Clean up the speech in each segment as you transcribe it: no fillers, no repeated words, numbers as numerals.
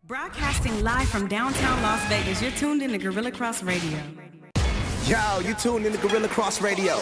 Broadcasting live from downtown Las Vegas, you're tuned in to Gorilla Cross Radio. Yo, you tuned in to Gorilla Cross Radio.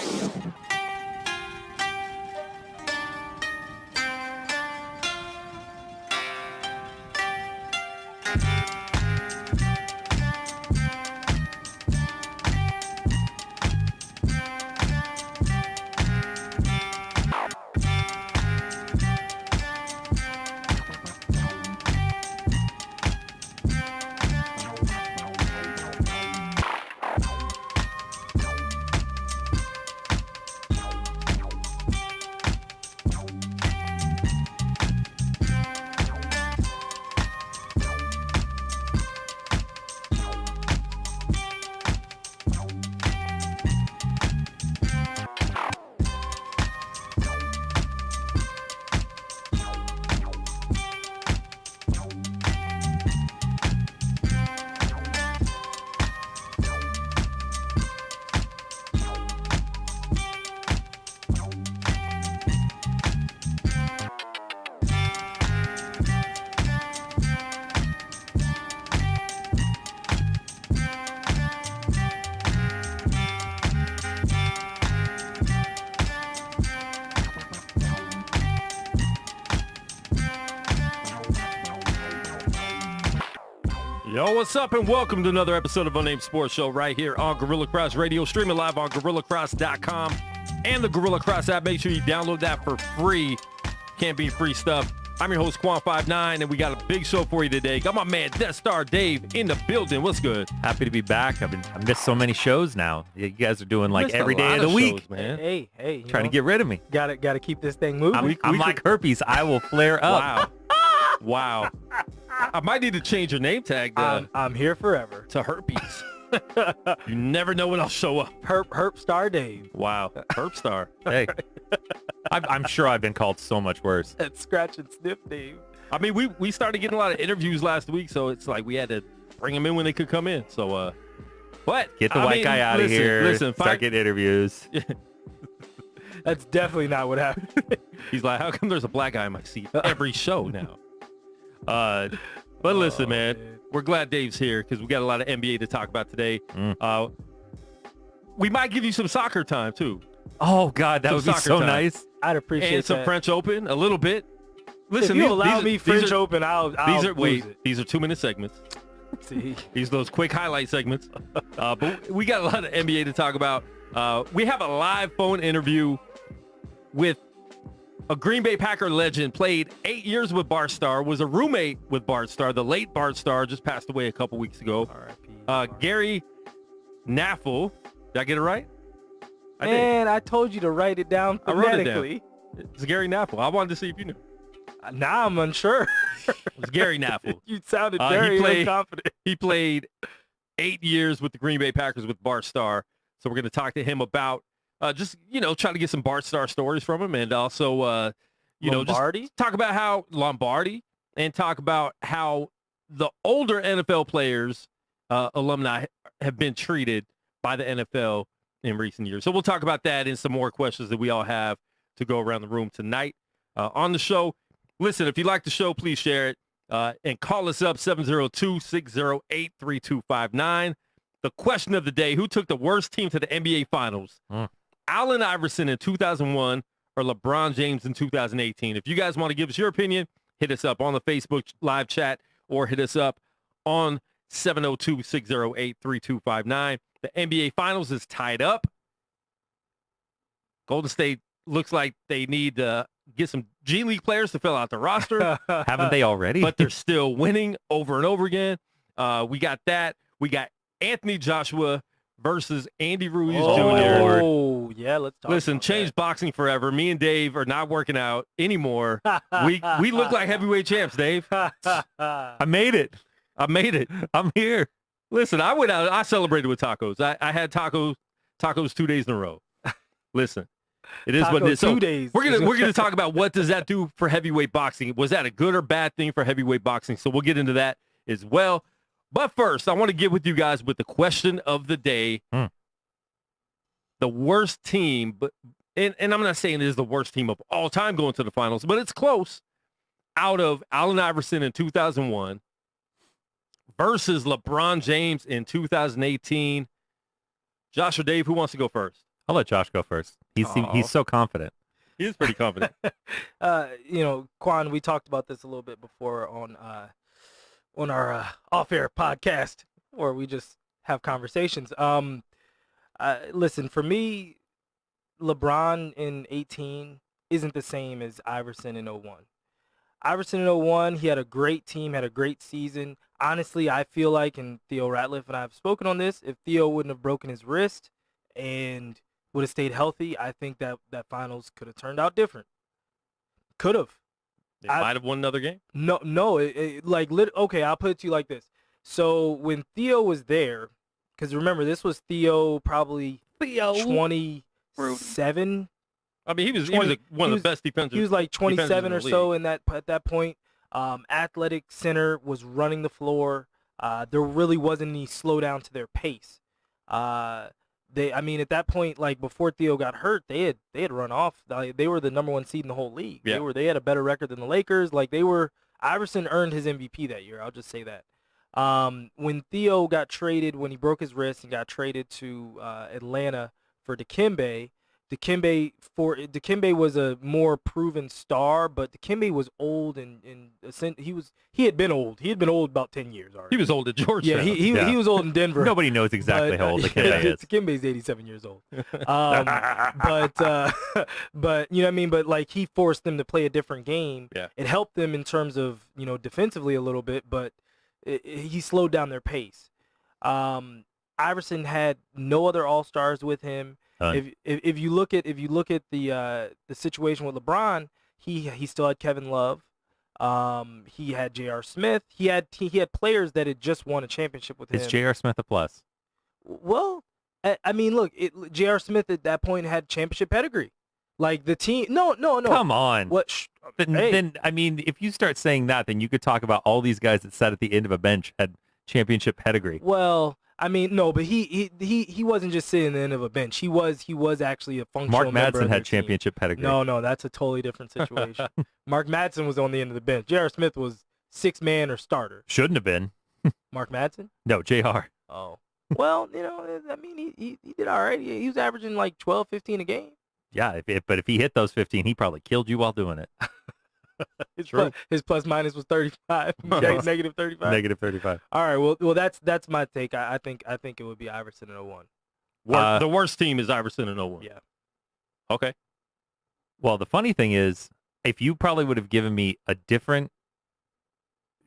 Yo, what's up, and welcome to another episode of UNNamed Sports Show right here on Gorilla Cross Radio, streaming live on GorillaCross.com and the Gorilla Cross app. Make sure you download that for free. Can't beat free stuff. I'm your host, Quan59, and we got a big show for you today. Got my man, Bart Starr Dave, in the building. What's good? Happy to be back. I missed so many shows now. You guys are doing like every day of the week. Shows, man. Hey, Trying to get rid of me. Gotta keep this thing moving. I'm like herpes. I will flare up. Wow. I might need to change your name tag I'm here forever. to herpes. You never know when I'll show up. Herp Star Dave. Wow. Herp Star. Hey, I'm sure I've been called so much worse. That's scratch and sniff Dave. I mean, we started getting a lot of interviews last week, so it's like we had to bring them in when they could come in. So, what? Get the white guy out of here. Listen, start getting interviews. That's definitely not what happened. He's like, how come there's a black guy in my seat every show now? But listen, man, we're glad Dave's here because we got a lot of NBA to talk about today. We might give you some soccer time too. Oh God, that would be so nice. I'd appreciate And some that. French Open, a little bit. Listen, if you allow me French Open, I'll lose it. These are 2-minute segments. See, These are those quick highlight segments. But we got a lot of NBA to talk about. We have a live phone interview with a Green Bay Packer legend, played 8 years with Bart Starr, was a roommate with Bart Starr. The late Bart Starr just passed away a couple weeks ago. R.I.P. Gary Knafelc. Did I get it right? Man, I told you to write it down I wrote it down. phonetically. It's Gary Knafelc. I wanted to see if you knew. Now I'm unsure. It's Gary Knafelc. You sounded very unconfident. He played 8 years with the Green Bay Packers with Bart Starr. So we're going to talk to him about just, try to get some Bart Starr stories from him, and also, Lombardi? just talk about how Lombardi, and talk about how the older NFL players, alumni, have been treated by the NFL in recent years. So we'll talk about that and some more questions that we all have to go around the room tonight on the show. Listen, if you like the show, please share it and call us up 702-608-3259. The question of the day: who took the worst team to the NBA Finals? Allen Iverson in 2001 or LeBron James in 2018? If you guys want to give us your opinion, hit us up on the Facebook live chat or hit us up on 702-608-3259. The NBA Finals is tied up. Golden State looks like they need to get some G League players to fill out the roster. Haven't they already? But they're still winning over and over again. We got that. We got Anthony Joshua versus Andy Ruiz Jr. Oh, yeah, let's talk Listen, about change that. boxing forever. Me and Dave are not working out anymore. we look like heavyweight champs, Dave. I made it. I made it. I'm here. Listen, I went out. I celebrated with tacos. I had tacos 2 days in a row. Listen, it is what it is. So 2 days. we're gonna talk about what does that do for heavyweight boxing. Was that a good or bad thing for heavyweight boxing? So we'll get into that as well. But first, I want to get with you guys with the question of the day. The worst team, and I'm not saying it is the worst team of all time going to the finals, but it's close. Out of Allen Iverson in 2001, versus LeBron James in 2018. Josh or Dave, who wants to go first? I'll let Josh go first. He's so confident. He is pretty confident. Quan, we talked about this a little bit before on our off-air podcast where we just have conversations. Listen, for me, LeBron in 18 isn't the same as Iverson in 01. Iverson in 01, he had a great team, had a great season. Honestly, I feel like, and Theo Ratliff and I have spoken on this, if Theo wouldn't have broken his wrist and would have stayed healthy, I think that finals could have turned out different. Could have. They might have won another game. No. Okay, I'll put it to you like this. So when Theo was there, because remember, this was Theo probably 27. I mean, he was one of the best defenders. He was like 27 or so in at that point. Athletic center was running the floor. There really wasn't any slowdown to their pace. At that point, like before Theo got hurt, they had run off. They were the number 1 seed in the whole league. Yeah. They had a better record than the Lakers. Iverson earned his MVP that year. I'll just say that. When Theo got traded, when he broke his wrist and got traded to Atlanta for Dikembe was a more proven star, but Dikembe was old and he had been old. He had been old about 10 years already. He was old at Georgia. Yeah, he was old in Denver. Nobody knows exactly how old Dikembe is. Dikembe's 87 years old. But you know what I mean? But like he forced them to play a different game. Yeah. It helped them in terms of, defensively a little bit, but he slowed down their pace. Iverson had no other All-Stars with him. If you look at the situation with LeBron, he still had Kevin Love. He had J.R. Smith. He had players that had just won a championship with him. Is J.R. Smith a plus? Well, I mean, look, J.R. Smith at that point had championship pedigree. Like the team, no. Come on. What? Then I mean, if you start saying that, then you could talk about all these guys that sat at the end of a bench had championship pedigree. Well, I mean, no, but he wasn't just sitting at the end of a bench. He was actually a functional member of Madsen their had championship team. pedigree. No, that's a totally different situation. Mark Madsen was on the end of the bench. J.R. Smith was 6-man or starter. Shouldn't have been. Mark Madsen? No, J.R. Oh. Well, I mean, he did all right. He was averaging like 12, 15 a game. Yeah, but if he hit those 15, he probably killed you while doing it. His plus minus was 35. Negative 35. Negative 35. All right. Well, that's my take. I think it would be Iverson in 01. The worst team is Iverson in 01. Yeah. Okay. Well, the funny thing is, if you probably would have given me a different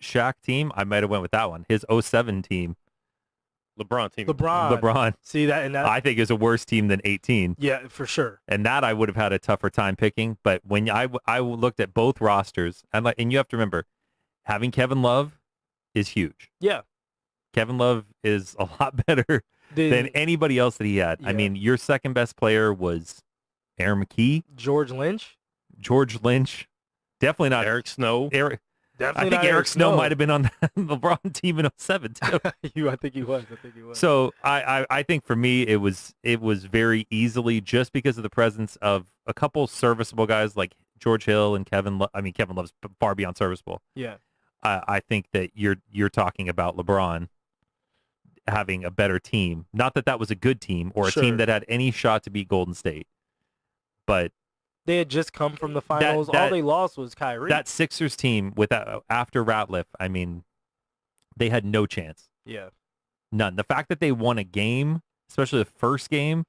Shaq team, I might have went with that one. His 07 team. LeBron. See that, and that I think is a worse team than 18. Yeah, for sure. And that I would have had a tougher time picking. But when I looked at both rosters, and you have to remember, having Kevin Love is huge. Yeah. Kevin Love is a lot better than anybody else that he had. Yeah. I mean, your second best player was Aaron McKee. George Lynch. Definitely not Eric Snow. Definitely I think Eric Snow might have been on the LeBron team in 07 too. I think he was. So I think for me it was very easily just because of the presence of a couple serviceable guys like George Hill and Kevin Love's far beyond serviceable. Yeah. I think that you're talking about LeBron having a better team. Not that was a good team or a team that had any shot to beat Golden State, but they had just come from the finals. All they lost was Kyrie. That Sixers team after Ratliff, I mean, they had no chance. Yeah. None. The fact that they won a game, especially the first game,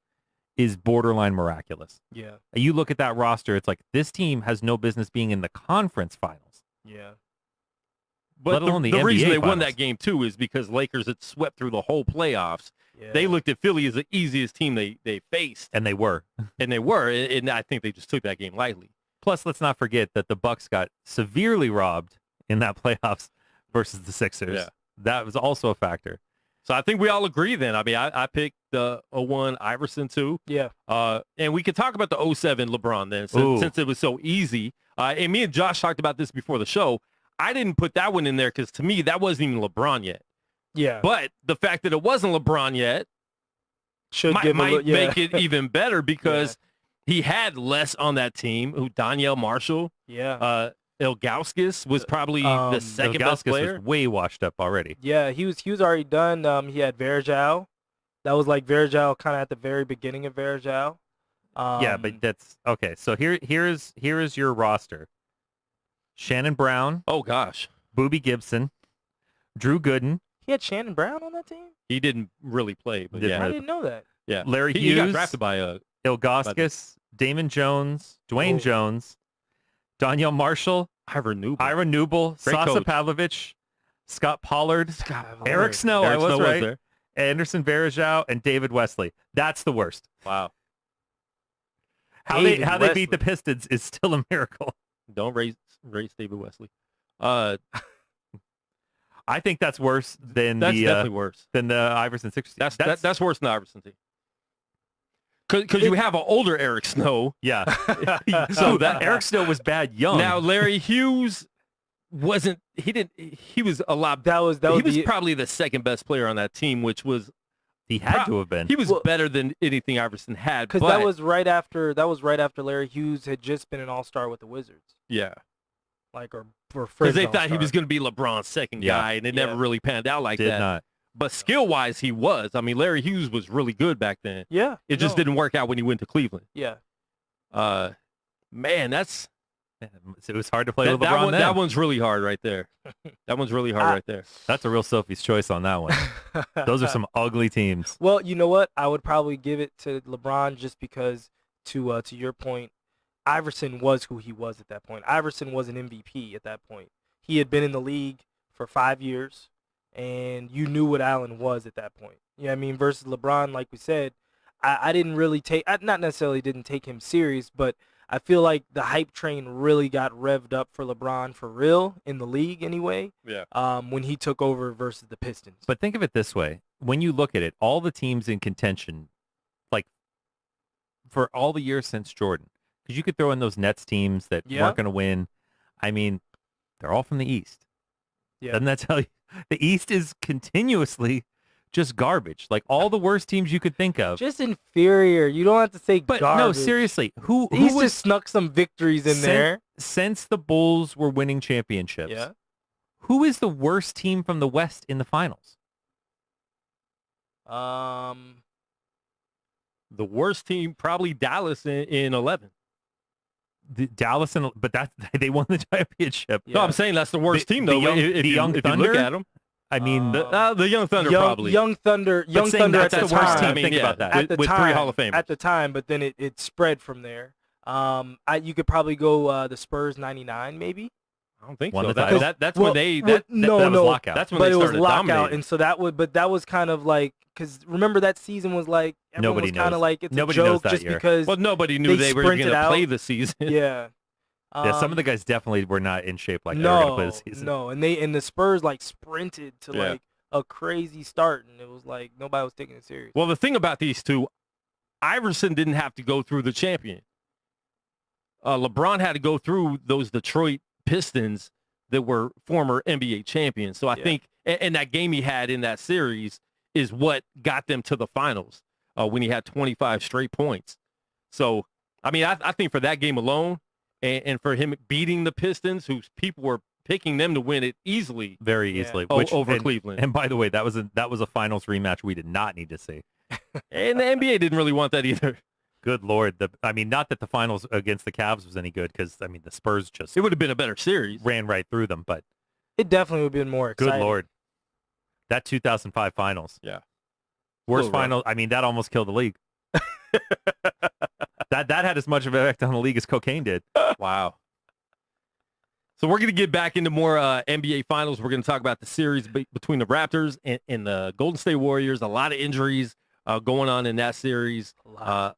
is borderline miraculous. Yeah. You look at that roster, it's like this team has no business being in the conference finals. Yeah. But the NBA reason they won finals. that game, too, is because Lakers had swept through the whole playoffs. Yeah. They looked at Philly as the easiest team they faced. And they were. And I think they just took that game lightly. Plus, let's not forget that the Bucks got severely robbed in that playoffs versus the Sixers. Yeah. That was also a factor. So I think we all agree then. I mean, I picked the 01 Iverson, too. Yeah. And we could talk about the 07 LeBron then, since it was so easy. And me and Josh talked about this before the show. I didn't put that one in there because, to me, that wasn't even LeBron yet. Yeah. But the fact that it wasn't LeBron yet might make it even better because he had less on that team. Danielle Marshall. Yeah. Ilgauskas was probably the second best Ilgauskas player. was way washed up already. Yeah, he was already done. He had Verjao. That was like Verjao kind of at the very beginning of Verjao. Yeah, but that's okay. So here is your roster: Shannon Brown, Oh gosh, Boobie Gibson, Drew Gooden, he had Shannon Brown on that team? he didn't really play, but Didn't yeah, I really- didn't know that. yeah. Larry He got Hughes, drafted by Ilgauskas, Damon Jones, Dwayne Oh. Jones, Danielle Marshall, Ira Newble. Ira Newble, Great Sasa coach. Pavlovich, Scott Pollard, Eric Eric Snow, Eric I was Snow right, there. Anderson Varejao, and David Wesley. That's the worst. Wow. How David they beat the Wesley. Pistons is still a miracle. Don't raise David Wesley. I think that's worse than That's the definitely worse. than the Iverson Sixers team. That's worse than Iverson team. Because you have an older Eric Snow. yeah. So that Eric Snow was bad young. Now Larry Hughes wasn't. He was a lot. That was He was probably the second best player on that team, which was he had to have been. he was Well- better than anything Iverson had. because but- that was right after Larry Hughes had just been an All-Star with the Wizards, yeah. like or Because they thought he was going to be LeBron's second Yeah. guy, and it Yeah. never really panned out like Did that. not. But skill-wise, he was. I mean, Larry Hughes was really good back then. Yeah, It just didn't work out when he went to Cleveland. Yeah, Man, that's It was hard to play that, with that LeBron one. then. That one's really hard right there. That one's really hard right there. That's a real Sophie's choice on that one. Those are some ugly teams. Well, you know what? I would probably give it to LeBron just because, to your point, Iverson was who he was at that point. Iverson was an MVP at that point. He had been in the league for 5 years, and you knew what Allen was at that point. You know what I mean? Versus LeBron, like we said, I didn't really take, I not necessarily didn't take him serious, but I feel like the hype train really got revved up for LeBron for real in the league anyway. Yeah. When he took over versus the Pistons. But think of it this way. When you look at it, all the teams in contention, like for all the years since Jordan, because you could throw in those Nets teams that Yeah. weren't going to win. I mean, they're all from the East. Yeah. Doesn't that tell you? The East is continuously just garbage. Like all the worst teams you could think of. Just inferior. You don't have to say But garbage. no, seriously, who He's was just snuck some victories in there. since the Bulls were winning championships? Yeah. Who is the worst team from the West in the finals? The worst team, probably Dallas in 11. Dallas, but that they won the championship. No, I'm saying that's the worst The- team, the though. young- if the you, young if you look Thunder? at them. I mean, The Young Thunder, probably. Young Thunder. But Young saying Thunder at that's the the worst time. team. Think about that. At the With time, 3 Hall of Famers. At the time, but then it spread from there. You could probably go the Spurs '99 maybe. I don't think Won so. the title. That's Well, when they. well, That, no, that was no, lockout. that's when but they it was started lockout, dominating. and so that was kind of like because remember that season was like everyone Nobody was kind knows. of like it's Nobody a knows joke that just year. because Well, nobody knew they they were going sprinted to out. play the season. yeah. yeah, some of the guys definitely were not in shape like they were going to play the season. No, and the Spurs like sprinted to Yeah. like a crazy start, and it was like nobody was taking it serious. Well, the thing about these two, Iverson didn't have to go through the champion. LeBron had to go through those Detroit Pistons that were former NBA champions. So I Yeah. think, and that game he had in that series is what got them to the finals when he had 25 straight points. So, I mean, I think for that game alone, and for him beating the Pistons, whose people were picking them to win it easily Very Yeah. easily. over and, Cleveland. And by the way, that was a finals rematch we did not need to see. And the NBA didn't really want that either. Good Lord. I mean, not that the finals against the Cavs was any good because, I mean, the Spurs just It would have been a better series. ran right through them. But It definitely would have been more good exciting. Lord. That 2005 finals. Yeah. Worst Little rough. final. I mean, that almost killed the league. that had as much of an effect on the league as cocaine did. Wow. So we're going to get back into more NBA Finals. We're going to talk about the series between the Raptors and the Golden State Warriors. A lot of injuries going on in that series. A lot.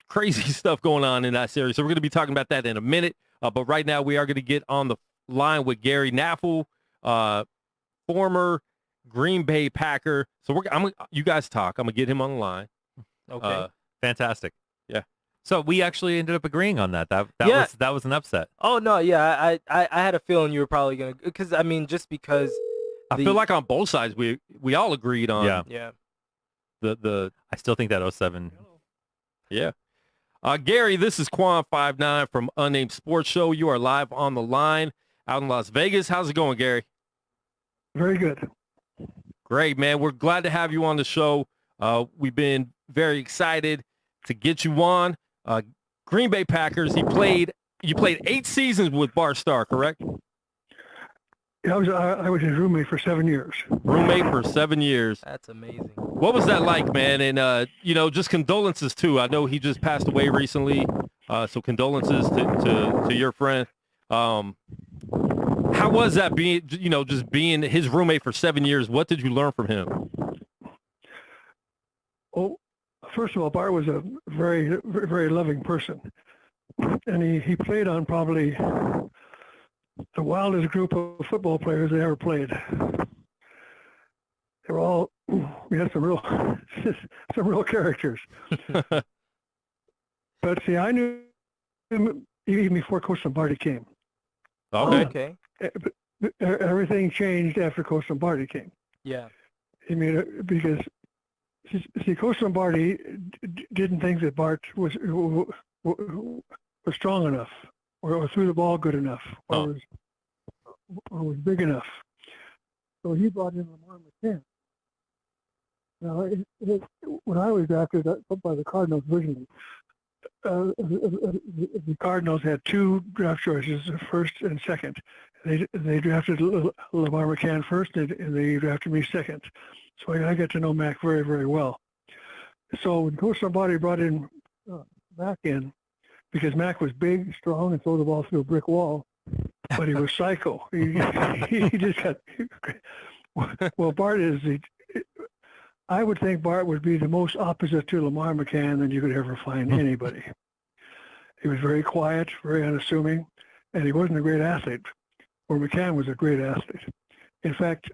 Crazy stuff going on in that series. So we're going to be talking about that in a minute. But right now we are going to get on the line with Gary Knafelc, former Green Bay Packer. So you guys talk. I'm going to get him on the line. Okay. Fantastic. Yeah. So we actually ended up agreeing on that. Yeah. That was an upset. Oh no, yeah, I had a feeling you were probably gonna because I mean just because I feel like on both sides we all agreed on yeah. the I still think that 07. Yeah. Gary, this is Quan59 from UNNamed Sports Show. You are live on the line. out in Las Vegas. How's it going, Gary? Very good. Great, man. We're glad to have you on the show. We've been very excited to get you on. Green Bay Packers. You played 8 seasons with Bart Starr, correct? I was his roommate for 7 years. Roommate for 7 years. That's amazing. What was that like, man? And just condolences too. I know he just passed away recently, so condolences to your friend. How was that being, just being his roommate for 7 years? What did you learn from him? Oh, first of all, Bart was a very, very loving person, and he played on probably the wildest group of football players they ever played. They were all, we had some real characters. But see, I knew him even before Coach Lombardi came. Okay. Everything changed after Coach Lombardi came. Yeah. I mean, because see, Coach Lombardi didn't think that Bart was strong enough, or threw the ball good enough, or was big enough. So he brought in Lamar McCann. Now, when I was drafted by the Cardinals originally, the Cardinals had 2 draft choices, first and second. They drafted Lamar McCann first, and they drafted me second. So I got to know Mac very, very well. So when Coach Lombardi brought in Mac in, because Mac was big, strong, and threw the ball through a brick wall, but he was psycho. He just got well. Bart is I would think Bart would be the most opposite to Lamar McCann than you could ever find anybody. He was very quiet, very unassuming, and he wasn't a great athlete, where McCann was a great athlete. In fact,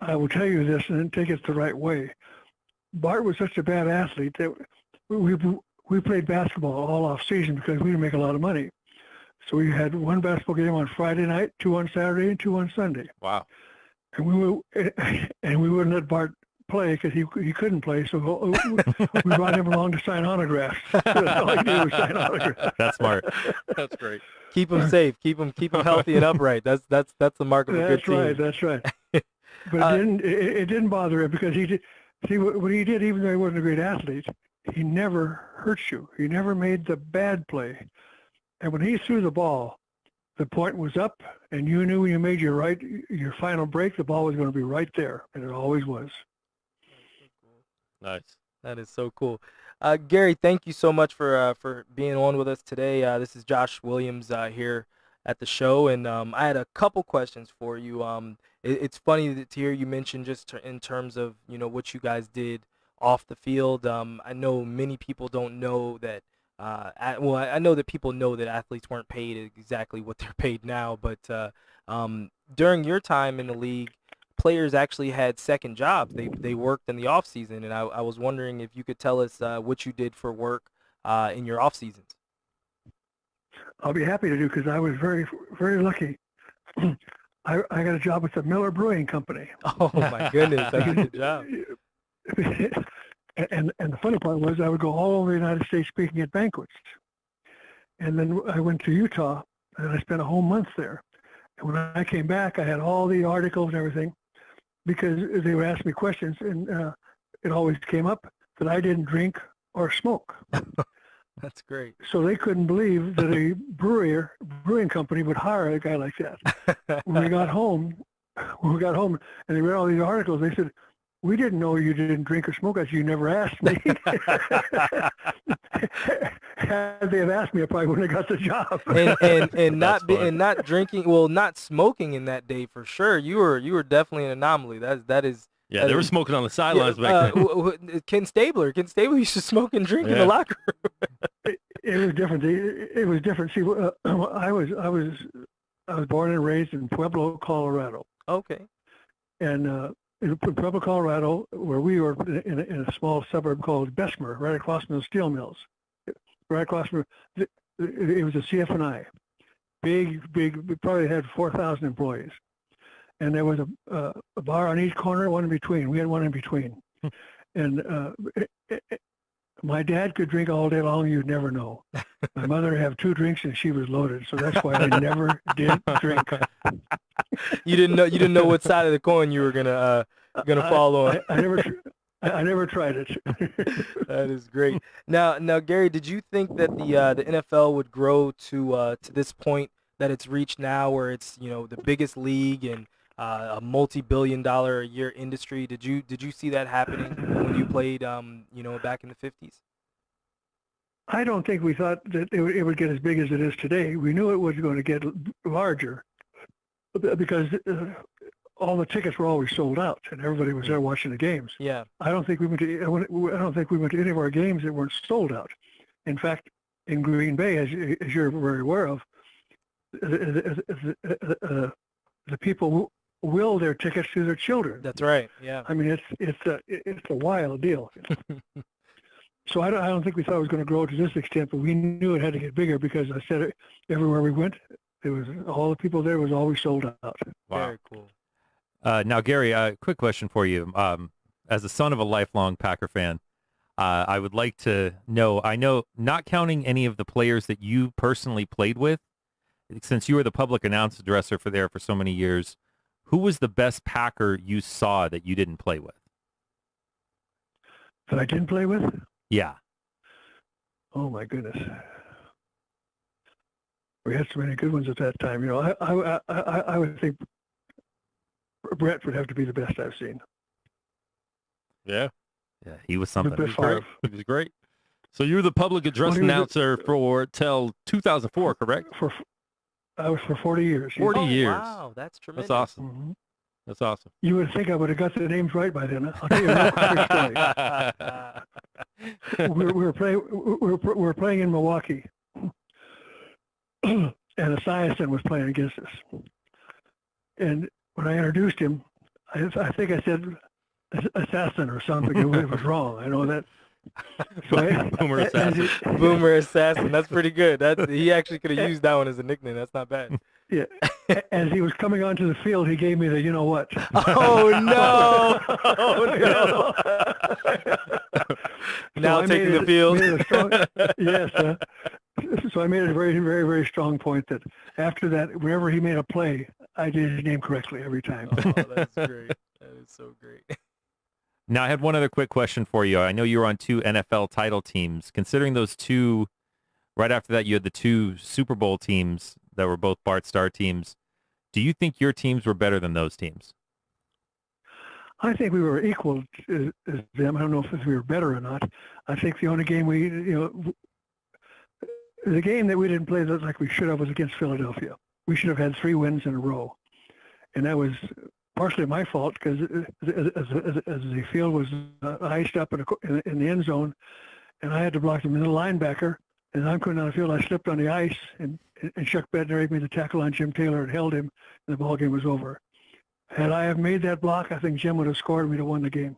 I will tell you this and take it the right way. Bart was such a bad athlete that we played basketball all off season because we didn't make a lot of money. So we had 1 basketball game on Friday night, 2 on Saturday, and 2 on Sunday. Wow. And we wouldn't let Bart play because he couldn't play, so we brought him along to sign autographs. That's all he did was sign autographs. That's smart. That's great. Keep him safe. Keep him healthy and upright. That's the mark of a good team. That's right. But it didn't bother him because he did. See what he did, even though he wasn't a great athlete, he never hurt you. He never made the bad play. And when he threw the ball, the point was up, and you knew when you made your final break, the ball was going to be right there, and it always was. Nice. That is so cool. Gary, thank you so much for being on with us today. This is Josh Williams here at the show, and I had a couple questions for you. It's funny to hear you mention just in terms of what you guys did off the field. I know many people don't know that. I know that people know that athletes weren't paid exactly what they're paid now, but during your time in the league, players actually had second jobs. They worked in the off season, and I was wondering if you could tell us what you did for work in your off seasons. I'll be happy to do, because I was very, very lucky. I got a job with the Miller Brewing Company. Oh my goodness, that's a good job. And the funny part was I would go all over the United States speaking at banquets. And then I went to Utah, and I spent a whole month there. And when I came back, I had all the articles and everything, because they would ask me questions, and it always came up that I didn't drink or smoke. That's great. So they couldn't believe that a brewing company would hire a guy like that. When we got home, and they read all these articles, they said, "We didn't know you didn't drink or smoke." I said, "You never asked me." Had they have asked me, I probably wouldn't have got the job. and not drinking, well, not smoking in that day for sure. You were definitely an anomaly. That is. Yeah, they were smoking on the sidelines back then. Ken Stabler used to smoke and drink in the locker room. It was different. It was different. See, I was born and raised in Pueblo, Colorado. Okay. And in Pueblo, Colorado, where we were in a small suburb called Bessemer, right across from the steel mills. Right across from it was a CF&I. Big. We probably had 4,000 employees. And there was a bar on each corner, one in between. We had one in between. And My dad could drink all day long. You'd never know. My mother would have 2 drinks and she was loaded. So that's why I never did drink. You didn't know what side of the coin you were gonna fall on. I never tried it. That is great. Now, Gary, did you think that the NFL would grow to this point that it's reached now, where it's the biggest league and a multi-billion-dollar a year industry? Did you see that happening when you played back in the 50s? I don't think we thought that it would get as big as it is today. We knew it was going to get larger because all the tickets were always sold out, and everybody was there watching the games. Yeah. I don't think we went to any of our games that weren't sold out. In fact, in Green Bay, as you're very aware of, the people will their tickets to their children. That's right. Yeah. I mean, it's a wild deal. So I don't think we thought it was going to grow to this extent, but we knew it had to get bigger because I said it, everywhere we went, there was all the people there was always sold out. Wow. Very cool. Now, Gary, quick question for you. As the son of a lifelong Packer fan, I would like to know, I know not counting any of the players that you personally played with, since you were the public announce dresser for so many years, who was the best Packer you saw that you didn't play with? That I didn't play with? Yeah. Oh, my goodness. We had so many good ones at that time. I would think Brett would have to be the best I've seen. Yeah. Yeah, he was something. He was great. So you were the public address announcer till 2004, correct? I was for 40 years. 40 years. Wow, that's tremendous. That's awesome. Mm-hmm. That's awesome. You would think I would have got the names right by then. I'll tell you a quick story. we were playing in Milwaukee, and Esiason was playing against us. And when I introduced him, I think I said assassin or something. It was wrong. I know that. So Boomer Assassin. Boomer Assassin. That's pretty good. He actually could have used that one as a nickname. That's not bad. Yeah. As he was coming onto the field, he gave me the you know what. Oh, no. Oh, no. Now So taking the field. Yes. So I made it a very, very, very strong point that after that, whenever he made a play, I did his name correctly every time. Oh, that's great. That is so great. Now, I had one other quick question for you. I know you were on 2 NFL title teams. Considering those 2, right after that, you had the 2 Super Bowl teams that were both Bart Starr teams. Do you think your teams were better than those teams? I think we were equal to them. I don't know if we were better or not. I think the only game the game that we didn't play like we should have was against Philadelphia. We should have had 3 wins in a row. And that was partially my fault because as the field was iced up in the end zone, and I had to block the middle linebacker, and I'm coming down the field, I slipped on the ice, and Chuck Bednarik made the tackle on Jim Taylor and held him, and the ball game was over. Had I have made that block, I think Jim would have scored and we'd have won the game.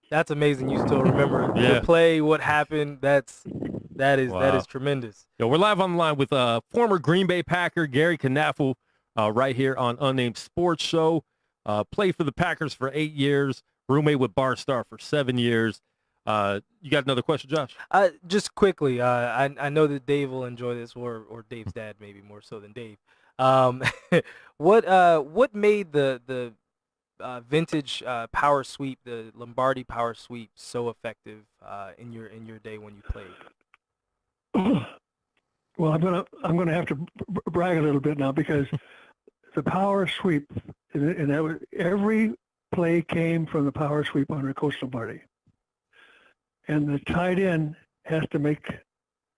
That's amazing. You still remember the play, what happened. That is tremendous. Yo, we're live on the line with former Green Bay Packer Gary Knafelc right here on UNNamed Sports Show. Played for the Packers for 8 years. Roommate with Bart Starr for 7 years. You got another question, Josh? Just quickly, I know that Dave will enjoy this, or Dave's dad maybe more so than Dave. What made the vintage power sweep, the Lombardi power sweep, so effective in your day when you played? Well, I'm gonna have to brag a little bit now because the power sweep, and that was, every play came from the power sweep under Coach Lombardi, and the tight end has to make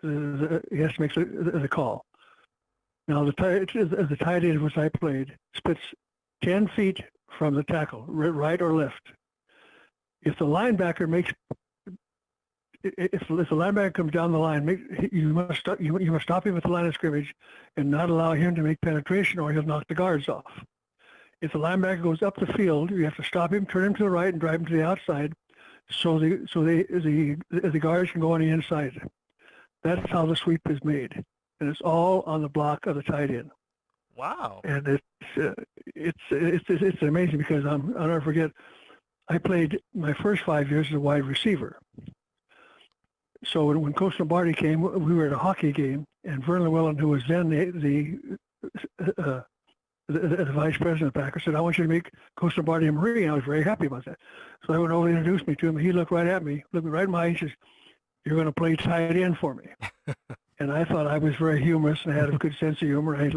the call. Now the tight end which I played splits 10 feet from the tackle, right or left. If the linebacker comes down the line, you must stop him at the line of scrimmage and not allow him to make penetration, or he'll knock the guards off. If the linebacker goes up the field, you have to stop him, turn him to the right, and drive him to the outside, so the guards can go on the inside. That's how the sweep is made, and it's all on the block of the tight end. Wow! And it's amazing because I'll never forget. I played my first 5 years as a wide receiver, So when Coach Lombardi came, we were at a hockey game, and Vern Llewellyn, who was then the vice president of the Packers, said, "I want you to meet Coach Lombardi and Marie." And I was very happy about that. So I went over and introduced me to him. He looked right at me, looked me right in my eyes, and says, "You're going to play tight end for me." And I thought I was very humorous and had a good sense of humor. I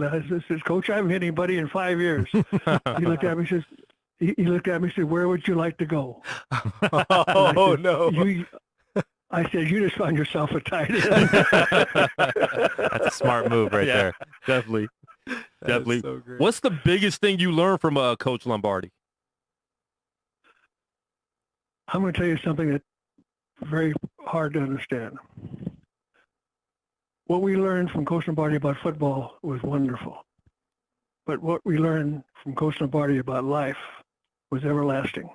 said, "Coach, I haven't hit anybody in 5 years." He looked at me and says, he looked at me and said, "Where would you like to go?" Oh, said, no. I said, "You just found yourself a tight end." That's a smart move right there. Definitely. Definitely. So great. What's the biggest thing you learned from Coach Lombardi? I'm going to tell you something that's very hard to understand. What we learned from Coach Lombardi about football was wonderful. But what we learned from Coach Lombardi about life was everlasting.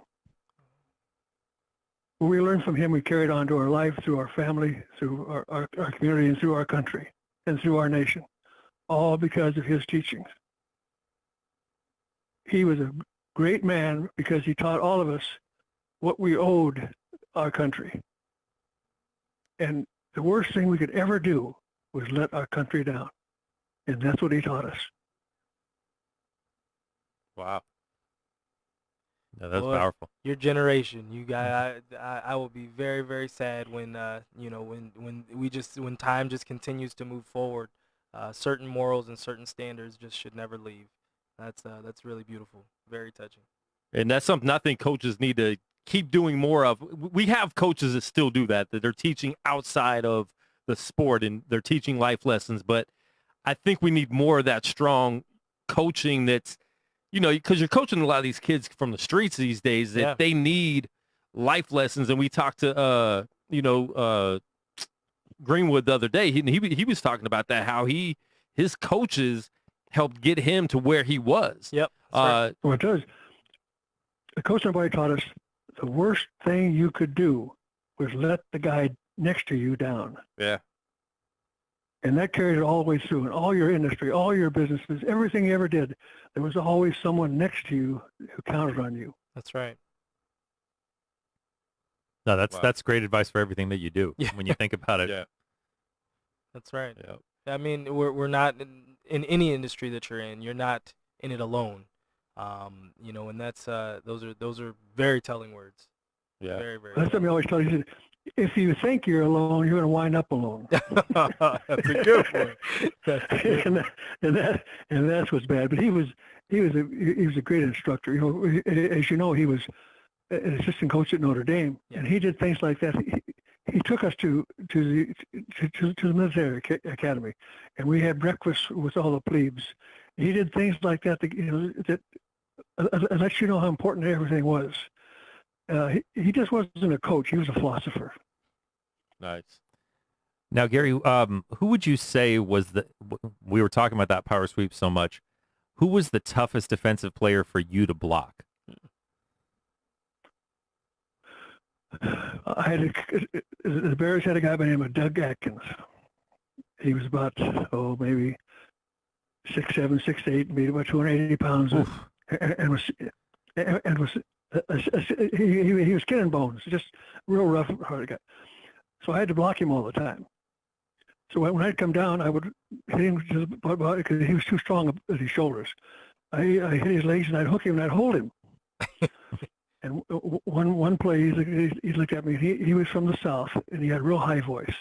What we learned from him, we carried on to our life, through our family, through our community, and through our country, and through our nation, all because of his teachings. He was a great man because he taught all of us what we owed our country. And the worst thing we could ever do was let our country down. And that's what he taught us. Wow. Yeah, that's Boy, powerful. Your generation, you guys, I will be very, very sad when when time just continues to move forward. Certain morals and certain standards just should never leave. That's really beautiful, very touching. And that's something I think coaches need to keep doing more of. We have coaches that still do that they're teaching outside of the sport and they're teaching life lessons. But I think we need more of that strong coaching that's, because you're coaching a lot of these kids from the streets these days that they need life lessons. And we talked to, Greenwood the other day. He was talking about that, how his coaches helped get him to where he was. Yep. Right. Well, it does. Coach Lombardi taught us the worst thing you could do was let the guy next to you down. Yeah. And that carried it all the way through in all your industry, all your businesses, everything you ever did. There was always someone next to you who counted on you. That's right. No, that's great advice for everything that you do when you think about it. Yeah. That's right. Yeah. I mean, we're not in any industry that you're in. You're not in it alone. And that's those are very telling words. Yeah. Very, very. That's something I always tell you. If you think you're alone, you're going to wind up alone. That's a good one. and that's what's bad. But he was a great instructor. As you know, he was an assistant coach at Notre Dame, and he did things like that. He took us to the military academy, and we had breakfast with all the plebes. He did things like that that lets you know how important everything was. He just wasn't a coach; he was a philosopher. Nice. Now, Gary, who would you say was we were talking about that power sweep so much. Who was the toughest defensive player for you to block? The Bears had a guy by the name of Doug Atkins. He was about, maybe 6'7", 6'8", maybe about 280 pounds, and was he was skin and bones, just real rough, hard guy. So I had to block him all the time. So when I'd come down, I would hit him because he was too strong at his shoulders. I hit his legs and I'd hook him and I'd hold him. And one play, he looked at me. He was from the South, and he had a real high voice.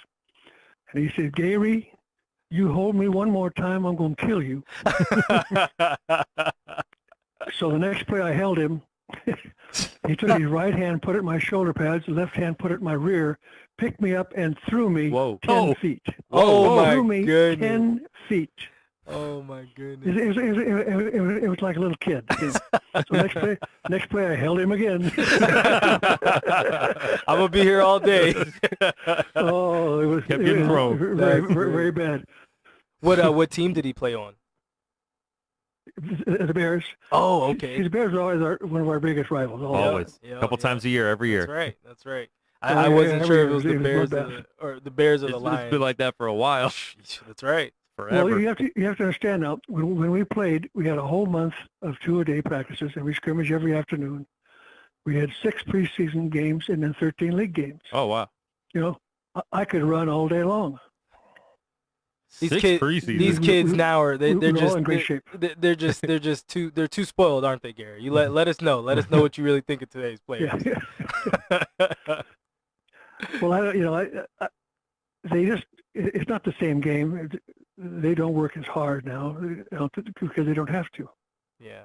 And he said, "Gary, you hold me one more time, I'm going to kill you." So the next play I held him, he took his right hand, put it in my shoulder pads, left hand put it in my rear, picked me up, and threw me 10 feet. Oh, my threw me goodness. 10 feet. Oh, my goodness. It was like a little kid. So next play, I held him again. I'm gonna be here all day. It was Kept getting thrown. Very bad. What team did he play on? The Bears. Oh, okay. The Bears are always one of our biggest rivals. Always. Yeah, a couple times a year, every year. That's right. I wasn't sure if it was the Bears or the Bears or the Lions. It's been like that for a while. That's right. Forever. Well, you have to understand now. When we played, we had a whole month of 2-a-day practices, and we scrimmaged every afternoon. We had 6 preseason games and then 13 league games. Oh, wow. I could run all day long. Six preseasons. These kids now are they're We're just all in great shape. they're just too spoiled, aren't they, Gary? You let us know what you really think of today's players. Yeah. Well, it's not the same game. They don't work as hard now because they don't have to. Yeah.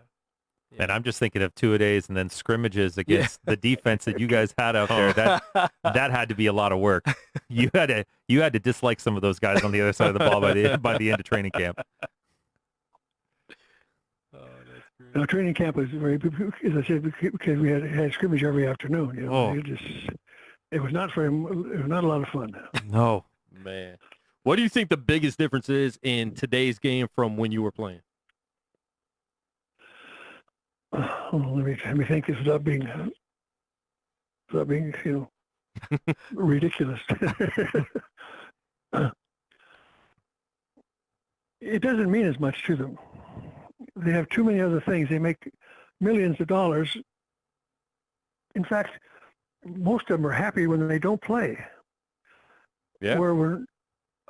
And I'm just thinking of two-a-days and then scrimmages against the defense that you guys had out there. That had to be a lot of work. You had to dislike some of those guys on the other side of the ball by the end of training camp. Oh, that's great. Training camp was very, as I said, because we had scrimmage every afternoon. It was not a lot of fun. No, man. What do you think the biggest difference is in today's game from when you were playing? Let me think this without being ridiculous. It doesn't mean as much to them. They have too many other things. They make millions of dollars. In fact, most of them are happy when they don't play. Yeah.